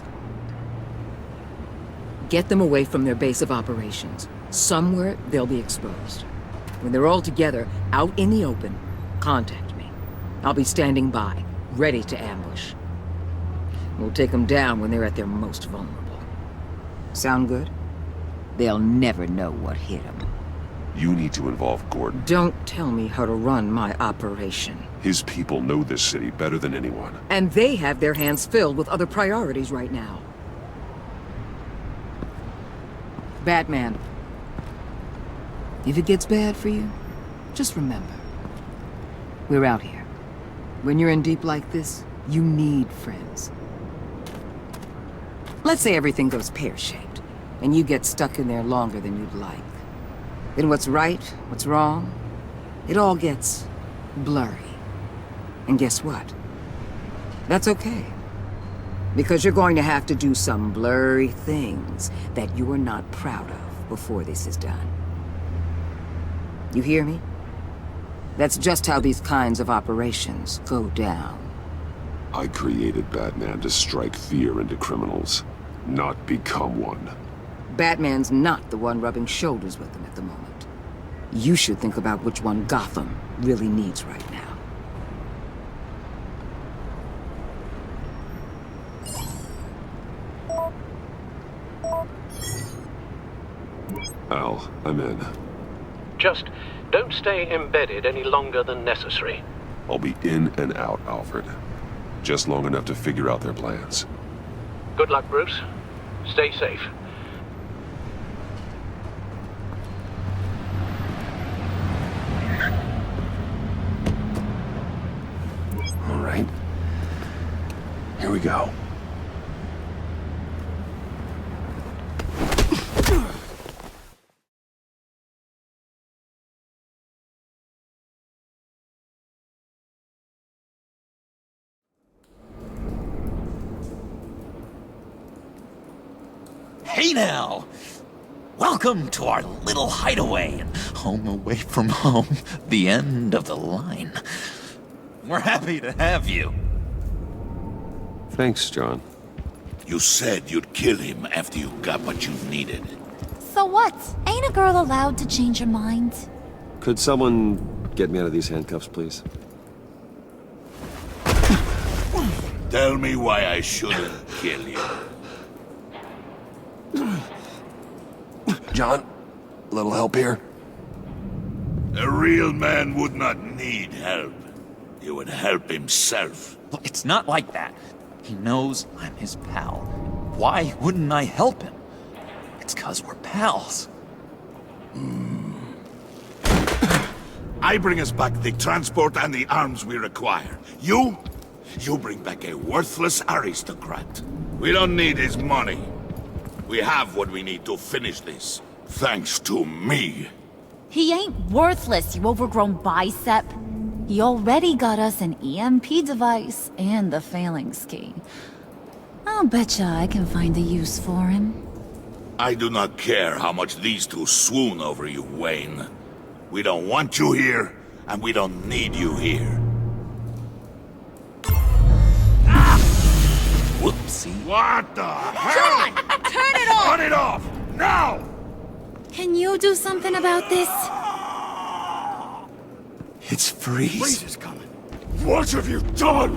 Get them away from their base of operations. Somewhere they'll be exposed. When they're all together, out in the open, contact me. I'll be standing by, ready to ambush. We'll take them down when they're at their most vulnerable. Sound good? They'll never know what hit them. You need to involve Gordon. Don't tell me how to run my operation. His people know this city better than anyone. And they have their hands filled with other priorities right now. Batman. If it gets bad for you, just remember. We're out here. When you're in deep like this, you need friends. Let's say everything goes pear-shaped, and you get stuck in there longer than you'd like. Then what's right, what's wrong, it all gets blurry. And guess what? That's okay. Because you're going to have to do some blurry things that you are not proud of before this is done. You hear me? That's just how these kinds of operations go down. I created Batman to strike fear into criminals, not become one. Batman's not the one rubbing shoulders with them at the moment. You should think about which one Gotham really needs right now. Al, I'm in. Just don't stay embedded any longer than necessary. I'll be in and out, Alfred. Just long enough to figure out their plans. Good luck, Bruce. Stay safe. All right. Here we go. Hey now! Welcome to our little hideaway and home away from home, the end of the line. We're happy to have you. Thanks, John. You said you'd kill him after you got what you needed. So what? Ain't a girl allowed to change her mind? Could someone get me out of these handcuffs, please? Tell me why I shouldn't kill you. John, a little help here? A real man would not need help. He would help himself. Look, it's not like that. He knows I'm his pal. Why wouldn't I help him? It's 'cause we're pals. I bring us back the transport and the arms we require. You bring back a worthless aristocrat. We don't need his money. We have what we need to finish this. Thanks to me. He ain't worthless, you overgrown bicep. He already got us an EMP device and the phalanx key. I'll betcha I can find a use for him. I do not care how much these two swoon over you, Wayne. We don't want you here, and we don't need you here. Whoopsie. What the hell? John! Turn it off! Cut it off! Now! Can you do something about this? It's Freeze. Freeze is coming. What have you done?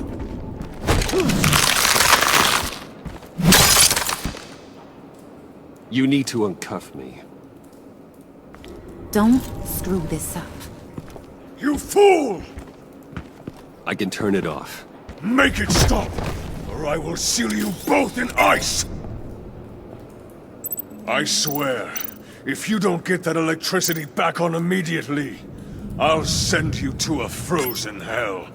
You need to uncuff me. Don't screw this up. You fool! I can turn it off. Make it stop, or I will seal you both in ice! I swear, if you don't get that electricity back on immediately, I'll send you to a frozen hell.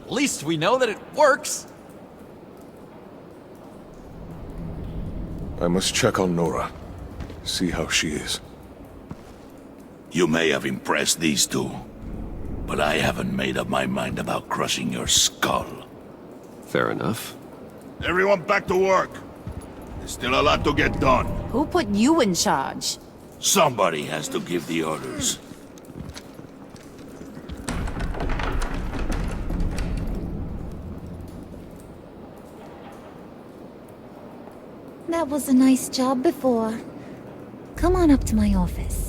At least we know that it works. I must check on Nora. See how she is. You may have impressed these two, but I haven't made up my mind about crushing your skull. Fair enough. Everyone back to work. There's still a lot to get done. Who put you in charge? Somebody has to give the orders. That was a nice job before. Come on up to my office.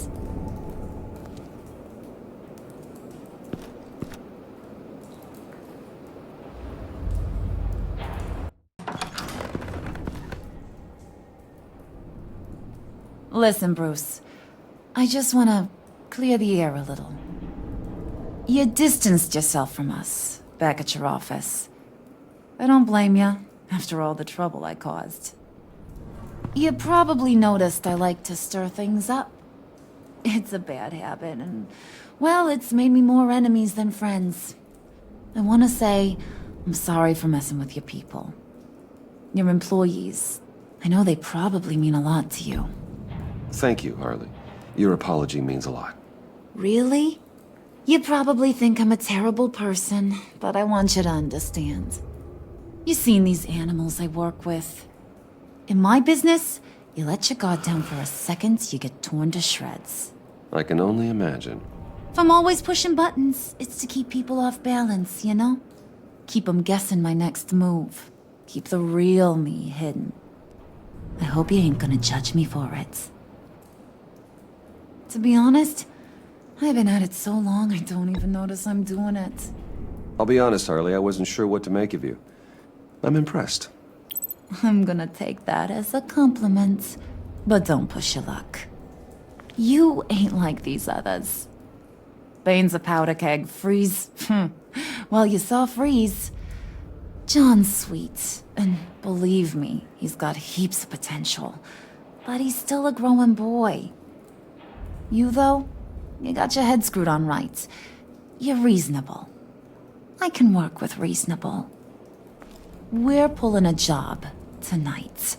Listen, Bruce. I just want to clear the air a little. You distanced yourself from us back at your office. I don't blame you, after all the trouble I caused. You probably noticed I like to stir things up. It's a bad habit, and, well, it's made me more enemies than friends. I want to say I'm sorry for messing with your people. Your employees. I know they probably mean a lot to you. Thank you, Harley. Your apology means a lot. Really? You probably think I'm a terrible person, but I want you to understand. You've seen these animals I work with. In my business, you let your guard down for a second, you get torn to shreds. I can only imagine. If I'm always pushing buttons, it's to keep people off balance, you know? Keep them guessing my next move. Keep the real me hidden. I hope you ain't gonna judge me for it. To be honest, I've been at it so long I don't even notice I'm doing it. I'll be honest, Harley, I wasn't sure what to make of you. I'm impressed. I'm gonna take that as a compliment, but don't push your luck. You ain't like these others. Bane's a powder keg, Freeze. Well, you saw Freeze. John's sweet, and believe me, he's got heaps of potential. But he's still a growing boy. You, though, you got your head screwed on right. You're reasonable. I can work with reasonable. We're pulling a job tonight.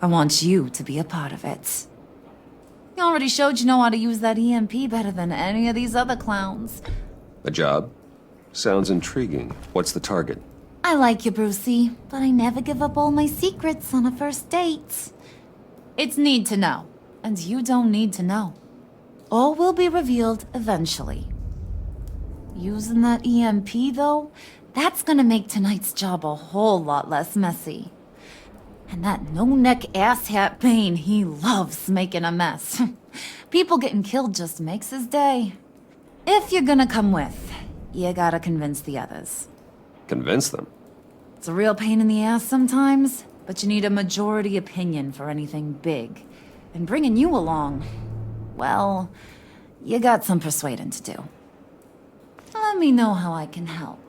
I want you to be a part of it. You already showed you know how to use that EMP better than any of these other clowns. A job? Sounds intriguing. What's the target? I like you, Brucey, but I never give up all my secrets on a first date. It's need to know, and you don't need to know. All will be revealed eventually. Using that EMP, though, that's gonna make tonight's job a whole lot less messy. And that no-neck asshat Bane, he loves making a mess. People getting killed just makes his day. If you're gonna come with, you gotta convince the others. Convince them? It's a real pain in the ass sometimes, but you need a majority opinion for anything big. And bringing you along, well, you got some persuading to do. Let me know how I can help.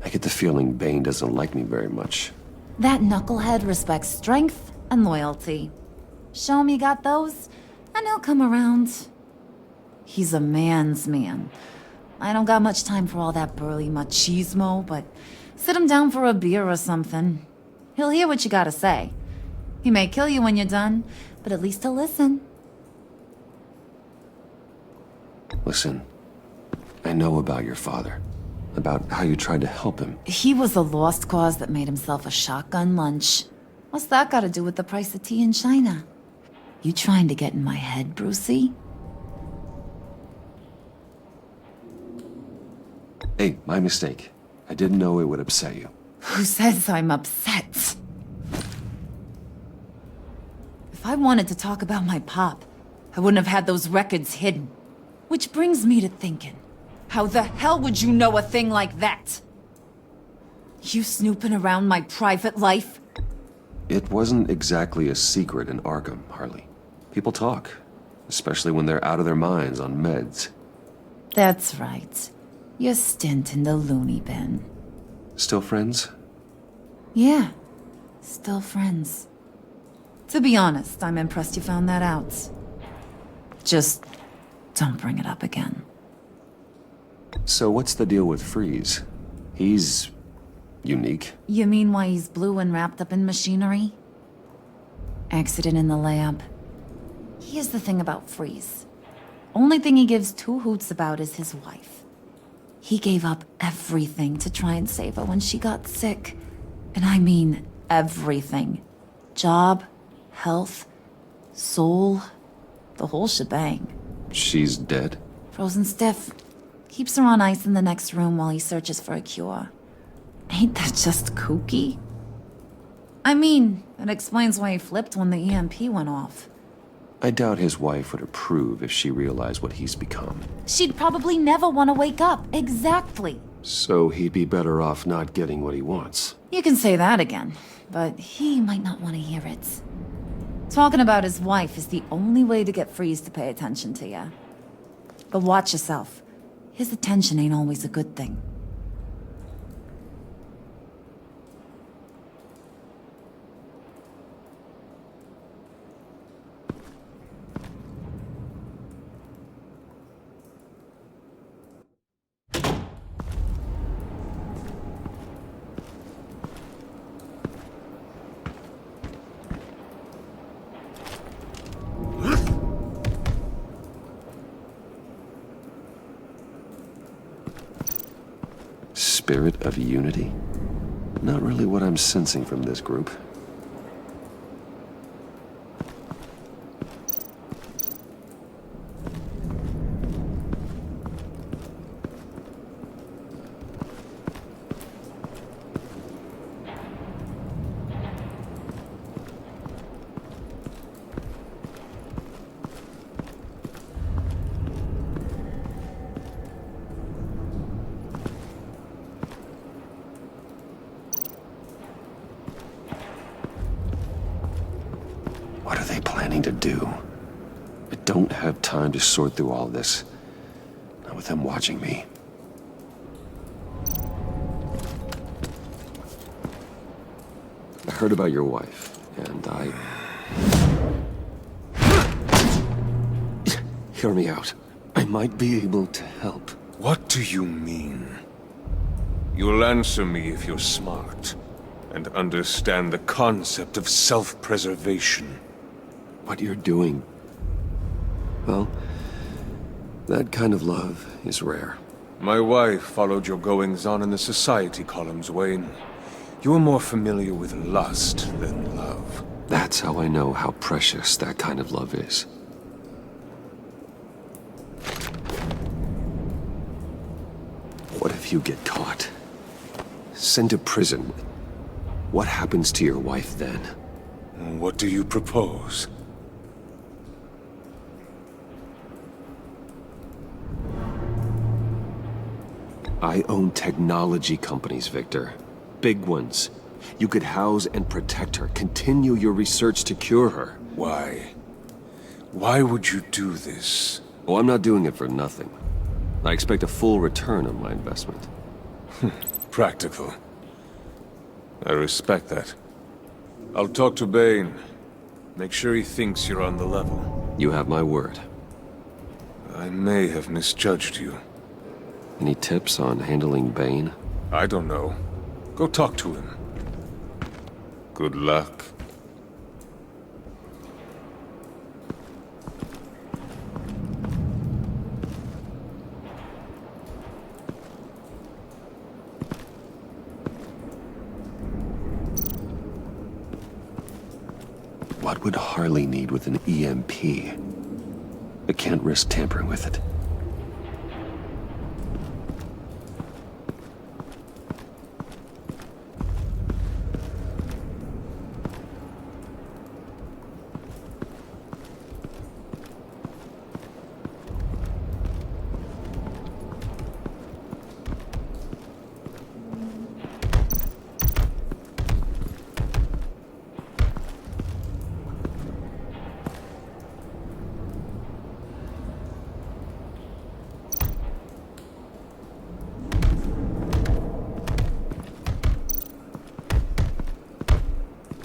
I get the feeling Bane doesn't like me very much. That knucklehead respects strength and loyalty. Show him you got those, and he'll come around. He's a man's man. I don't got much time for all that burly machismo, but sit him down for a beer or something. He'll hear what you gotta say. He may kill you when you're done, but at least he'll listen. Listen, I know about your father. About how you tried to help him. He was a lost cause that made himself a shotgun lunch. What's that got to do with the price of tea in China? You trying to get in my head, Brucey? Hey, my mistake. I didn't know it would upset you. Who says I'm upset? If I wanted to talk about my pop, I wouldn't have had those records hidden. Which brings me to thinking. How the hell would you know a thing like that? You snooping around my private life? It wasn't exactly a secret in Arkham, Harley. People talk, especially when they're out of their minds on meds. That's right. Your stint in the loony bin. Still friends? Yeah, still friends. To be honest, I'm impressed you found that out. Just don't bring it up again. So what's the deal with Freeze? He's unique. You mean why he's blue and wrapped up in machinery? Accident in the lab. Here's the thing about Freeze. Only thing he gives two hoots about is his wife. He gave up everything to try and save her when she got sick. And I mean everything. Job, health, soul, the whole shebang. She's dead? Frozen stiff. Keeps her on ice in the next room while he searches for a cure. Ain't that just kooky? I mean, it explains why he flipped when the EMP went off. I doubt his wife would approve if she realized what he's become. She'd probably never want to wake up. Exactly. So he'd be better off not getting what he wants. You can say that again, but he might not want to hear it. Talking about his wife is the only way to get Freeze to pay attention to you. But watch yourself. His attention ain't always a good thing. Spirit of unity? Not really what I'm sensing from this group. What are they planning to do? I don't have time to sort through all this. Not with them watching me. I heard about your wife, and Hear me out. I might be able to help. What do you mean? You'll answer me if you're smart, and understand the concept of self-preservation. What you're doing, well, that kind of love is rare. My wife followed your goings-on in the society columns, Wayne. You're more familiar with lust than love. That's how I know how precious that kind of love is. What if you get caught? Sent to prison? What happens to your wife then? What do you propose? I own technology companies, Victor. Big ones. You could house and protect her, continue your research to cure her. Why? Why would you do this? Oh, I'm not doing it for nothing. I expect a full return on my investment. Practical. I respect that. I'll talk to Bane. Make sure he thinks you're on the level. You have my word. I may have misjudged you. Any tips on handling Bane? I don't know. Go talk to him. Good luck. What would Harley need with an EMP? I can't risk tampering with it.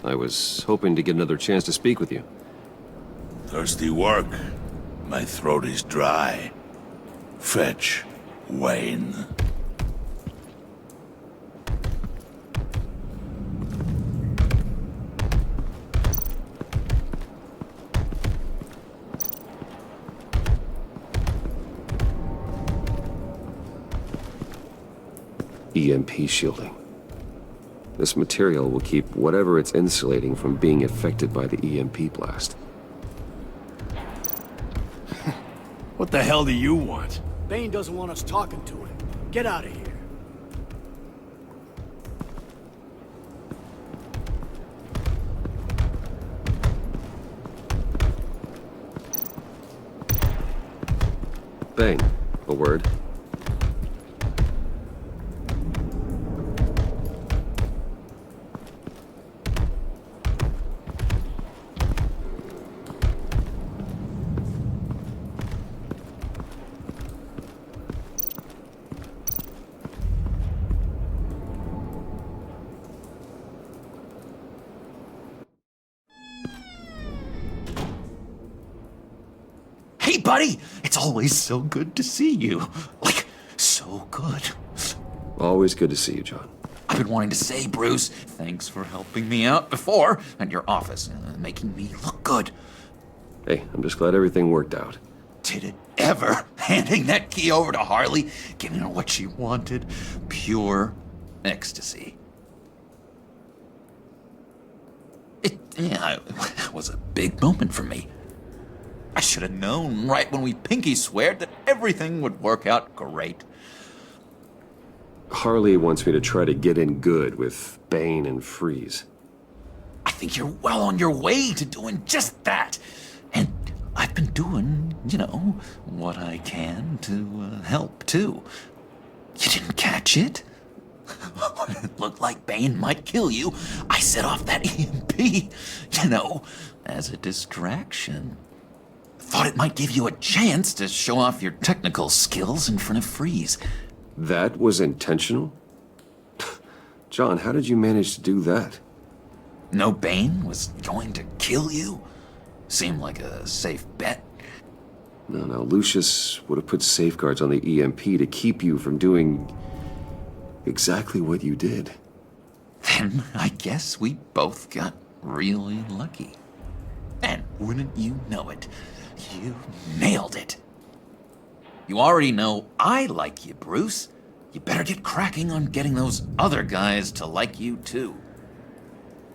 I was hoping to get another chance to speak with you. Thirsty work. My throat is dry. Fetch, Wayne. EMP shielding. This material will keep whatever it's insulating from being affected by the EMP blast. What the hell do you want? Bane doesn't want us talking to him. Get out of here. Bane, a word. Hey, buddy! It's always so good to see you. Like, so good. Always good to see you, John. I've been wanting to say, Bruce, thanks for helping me out before at your office, making me look good. Hey, I'm just glad everything worked out. Did it ever? Handing that key over to Harley, giving her what she wanted. Pure ecstasy. It was a big moment for me. I should have known right when we pinky sweared that everything would work out great. Harley wants me to try to get in good with Bane and Freeze. I think you're well on your way to doing just that. And I've been doing, what I can to help, too. You didn't catch it? It looked like Bane might kill you. I set off that EMP, as a distraction. Thought it might give you a chance to show off your technical skills in front of Freeze. That was intentional? John, how did you manage to do that? No Bane was going to kill you? Seemed like a safe bet. No, Lucius would have put safeguards on the EMP to keep you from doing exactly what you did. Then I guess we both got really lucky. And wouldn't you know it, you nailed it. You already know I like you, Bruce. You better get cracking on getting those other guys to like you, too.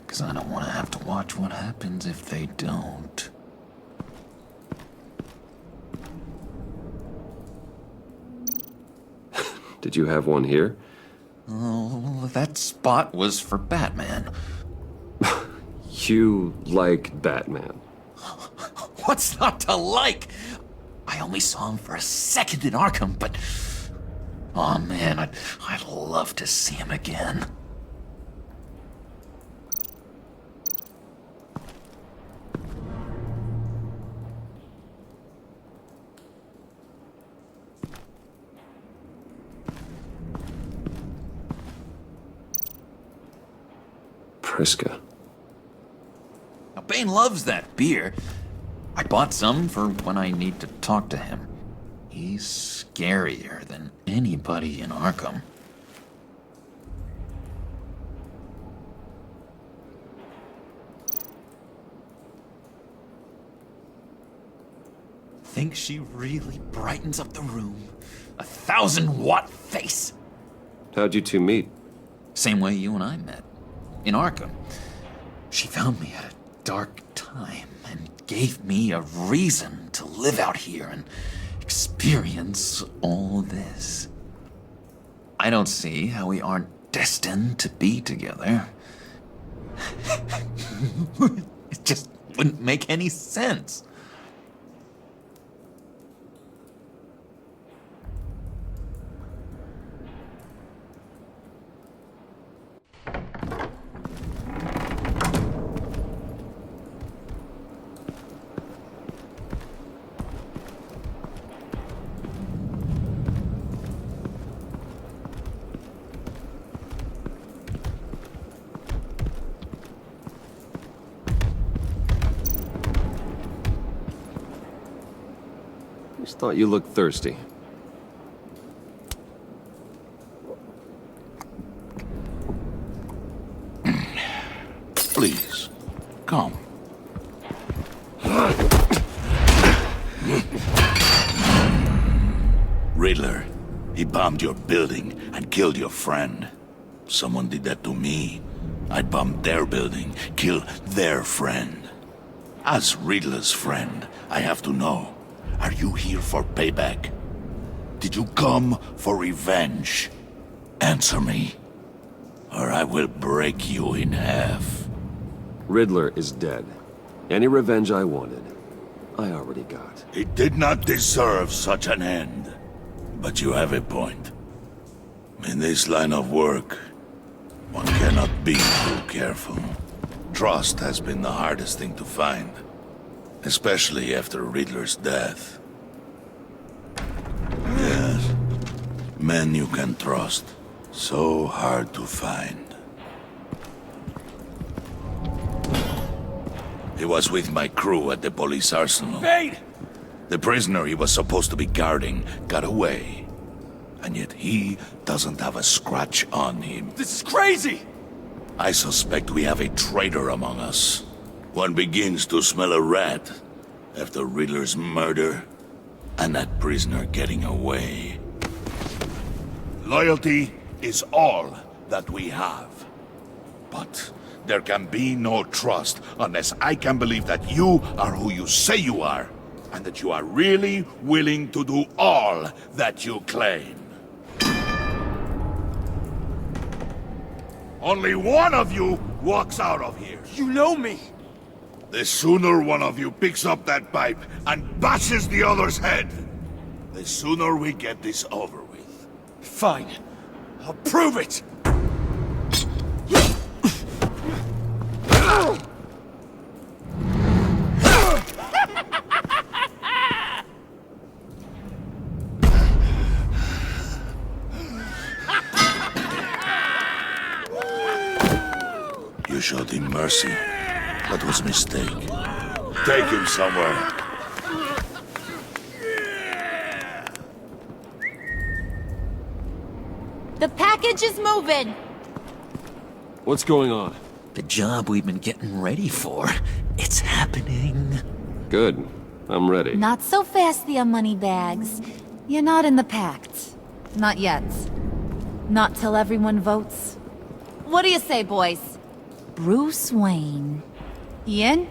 'Cause I don't want to have to watch what happens if they don't. Did you have one here? Oh, that spot was for Batman. You like Batman. What's not to like? I only saw him for a second in Arkham, but... oh man, I'd love to see him again. Priska. Now, Bane loves that beer. I bought some for when I need to talk to him. He's scarier than anybody in Arkham. Think she really brightens up the room? 1,000-watt face! How'd you two meet? Same way you and I met. In Arkham. She found me at a dark time and gave me a reason to live out here and experience all this. I don't see how we aren't destined to be together. It just wouldn't make any sense. Just thought you looked thirsty. Please, come. Riddler, He bombed your building and killed your friend. Someone did that to me. I'd bomb their building, kill their friend. As Riddler's friend, I have to know, are you here for payback? Did you come for revenge? Answer me, or I will break you in half. Riddler is dead. Any revenge I wanted, I already got. He did not deserve such an end. But you have a point. In this line of work, one cannot be too careful. Trust has been the hardest thing to find. Especially after Riddler's death. Yes. Men you can trust. So hard to find. He was with my crew at the police arsenal. Bane! The prisoner he was supposed to be guarding got away. And yet he doesn't have a scratch on him. This is crazy! I suspect we have a traitor among us. One begins to smell a rat after Riddler's murder and that prisoner getting away. Loyalty is all that we have. But there can be no trust unless I can believe that you are who you say you are, and that you are really willing to do all that you claim. Only one of you walks out of here. You know me! The sooner one of you picks up that pipe and bashes the other's head, the sooner we get this over with. Fine. I'll prove it! You showed him mercy. That was a mistake. Take him somewhere. The package is moving! What's going on? The job we've been getting ready for. It's happening. Good. I'm ready. Not so fast, the Moneybags. You're not in the Pact. Not yet. Not till everyone votes. What do you say, boys? Bruce Wayne. In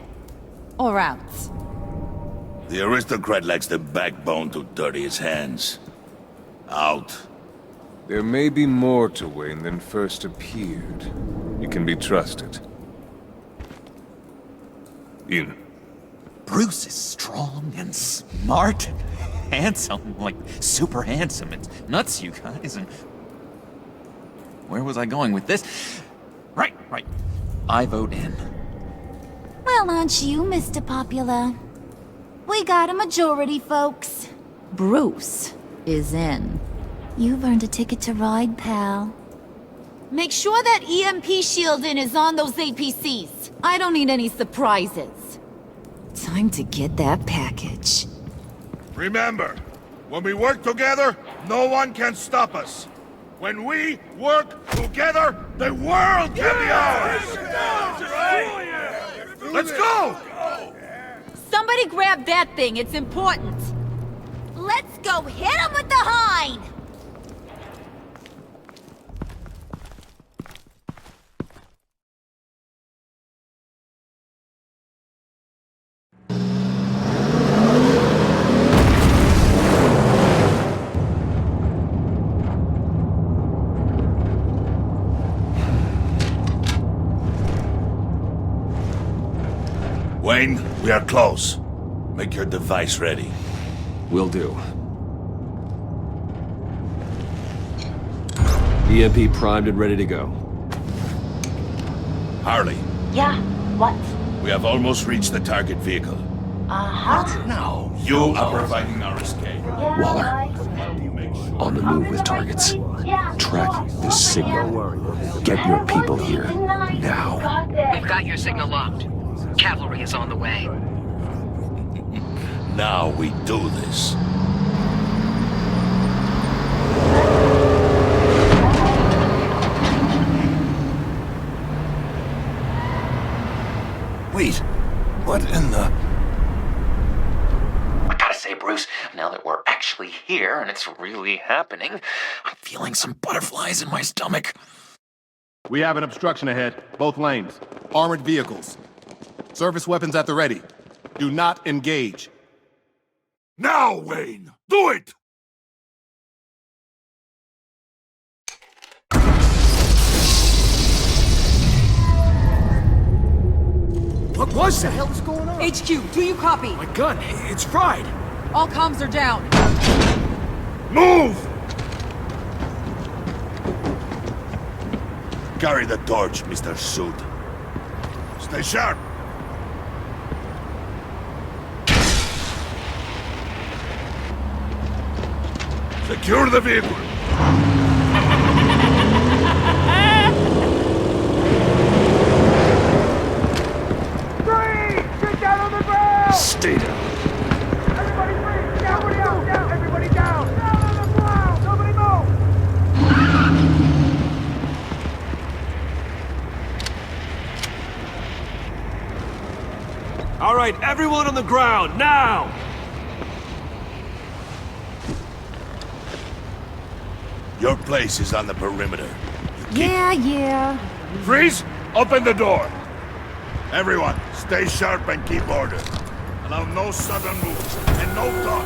or out? The aristocrat lacks the backbone to dirty his hands. Out. There may be more to Wayne than first appeared. You can be trusted. In. Bruce is strong and smart and handsome, like super handsome. It's nuts, you guys, and... Where was I going with this? Right. I vote in. Well, aren't you, Mr. Popular? We got a majority, folks. Bruce is in. You've earned a ticket to ride, pal. Make sure that EMP shielding is on those APCs. I don't need any surprises. Time to get that package. Remember, when we work together, no one can stop us. When we work together, the world can be ours! Let's go! Somebody grab that thing, it's important. Let's go hit him with the hind! Wayne, we are close. Make your device ready. Will do. EMP primed and ready to go. Harley, Yeah, what? we have almost reached the target vehicle. Uh-huh. Now, you are providing our escape. Waller, on the move with targets. Track the signal. Get your people here, now. We've got your signal locked. Cavalry is on the way. Now we do this. Wait, what in the... I gotta say, Bruce. Now that we're actually here and it's really happening, I'm feeling some butterflies in my stomach. We have an obstruction ahead, both lanes. Armored vehicles. Service weapons at the ready. Do not engage. Now, Wayne! Do it! What was that? What the hell is going on? HQ, do you copy? My gun, it's fried. All comms are down. Move! Carry the torch, Mr. Suit. Stay sharp. Secure the vehicle. Get down on the ground! Stay down. Everybody freeze! Down, down, down! Everybody down! Down on the ground! Nobody move! All right, everyone on the ground, now! Your place is on the perimeter. Yeah. Freeze! Open the door! Everyone, stay sharp and keep order. Allow no sudden moves, and no talk.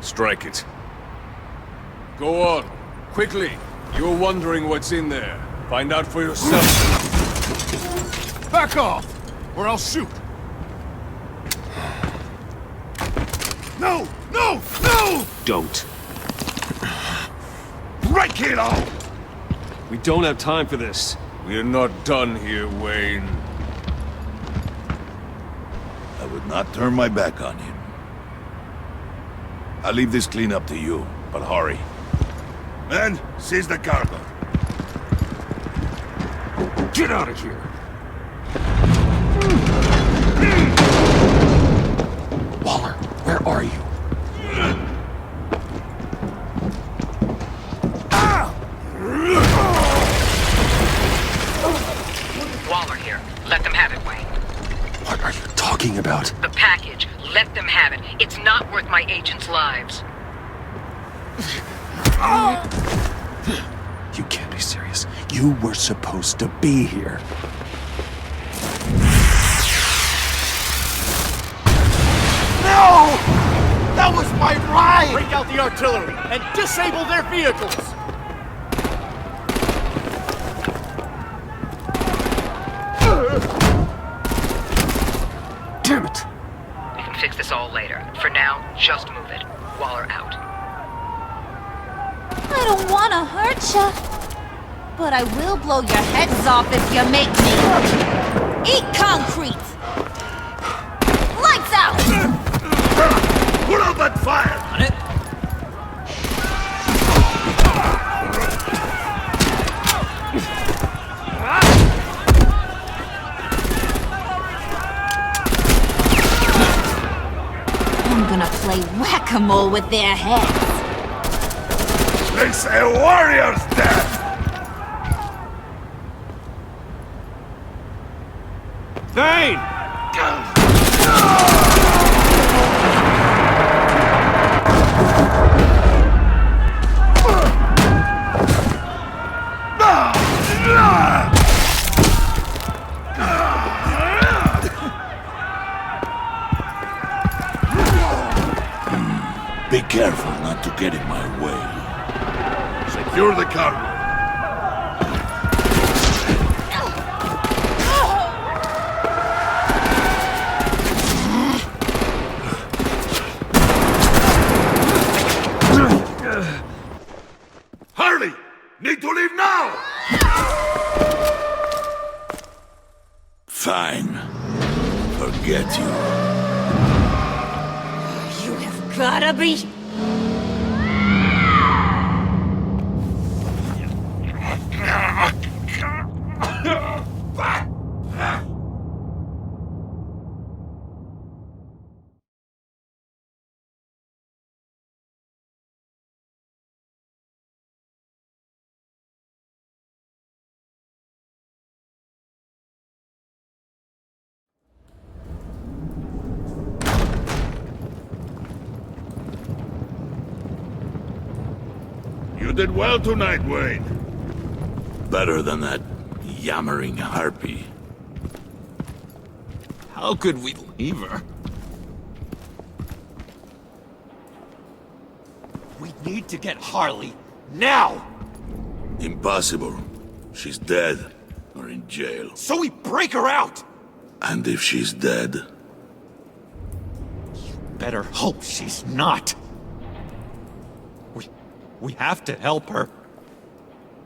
Strike it. Go on. Quickly. You're wondering what's in there. Find out for yourself. Back off, or I'll shoot. No! No! No! Don't. Break it off! We don't have time for this. We're not done here, Wayne. I would not turn my back on him. I'll leave this clean up to you, but hurry. Men, seize the cargo. Get out of here. Waller, where are you? Waller here. Let them have it, Wayne. What are you talking about? The package. Let them have it. It's not worth my agents' lives. You can't be serious. You were supposed to be here. No! That was my ride! Break out the artillery and disable their vehicles! Damn it! We can fix this all later. For now, just move it. Waller out. I don't want to hurt ya, but I will blow your heads off if you make me. Eat concrete! Lights out! Put out that fire! On it. I'm gonna play whack-a-mole with their heads. It's a warrior's death! Thane! Be careful not to get in my way. Secure the cargo. Hurry! Need to leave now! Fine. Forget you. You have gotta be... did well tonight, Wayne. Better than that yammering harpy. How could we leave her? We need to get Harley, now! Impossible. She's dead, or in jail. So we break her out! And if she's dead? Better hope she's not. We have to help her.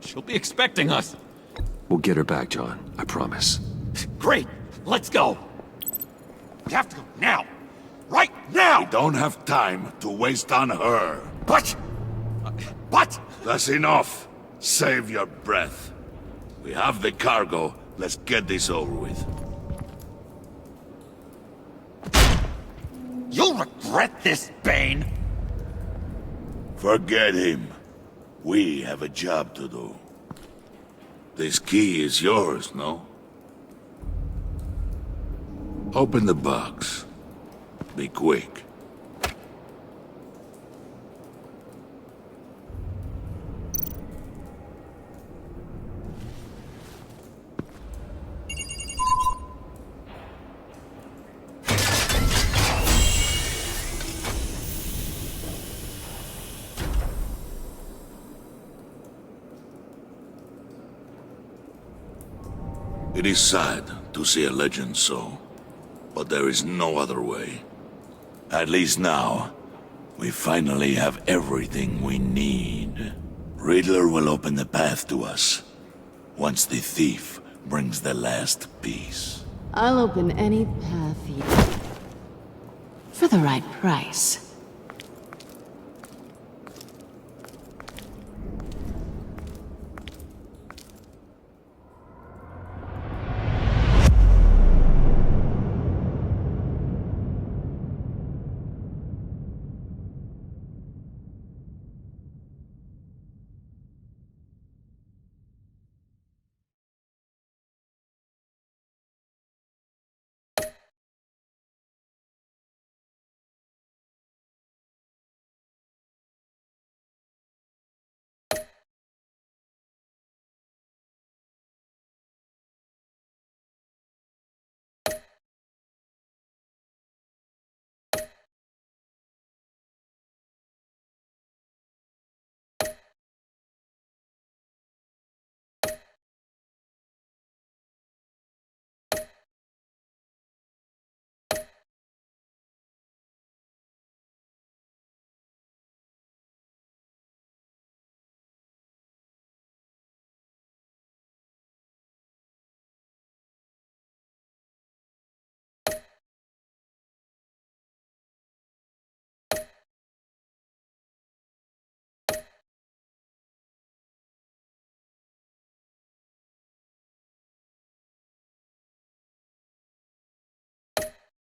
She'll be expecting us. We'll get her back, John. I promise. Great! Let's go! We have to go now! Right now! We don't have time to waste on her. But... That's enough. Save your breath. We have the cargo. Let's get this over with. You'll regret this, Bane! Forget him. We have a job to do. This key is yours, no? Open the box. Be quick. It is sad to see a legend so, but there is no other way. At least now, we finally have everything we need. Riddler will open the path to us, once the thief brings the last piece. I'll open any path you... for the right price.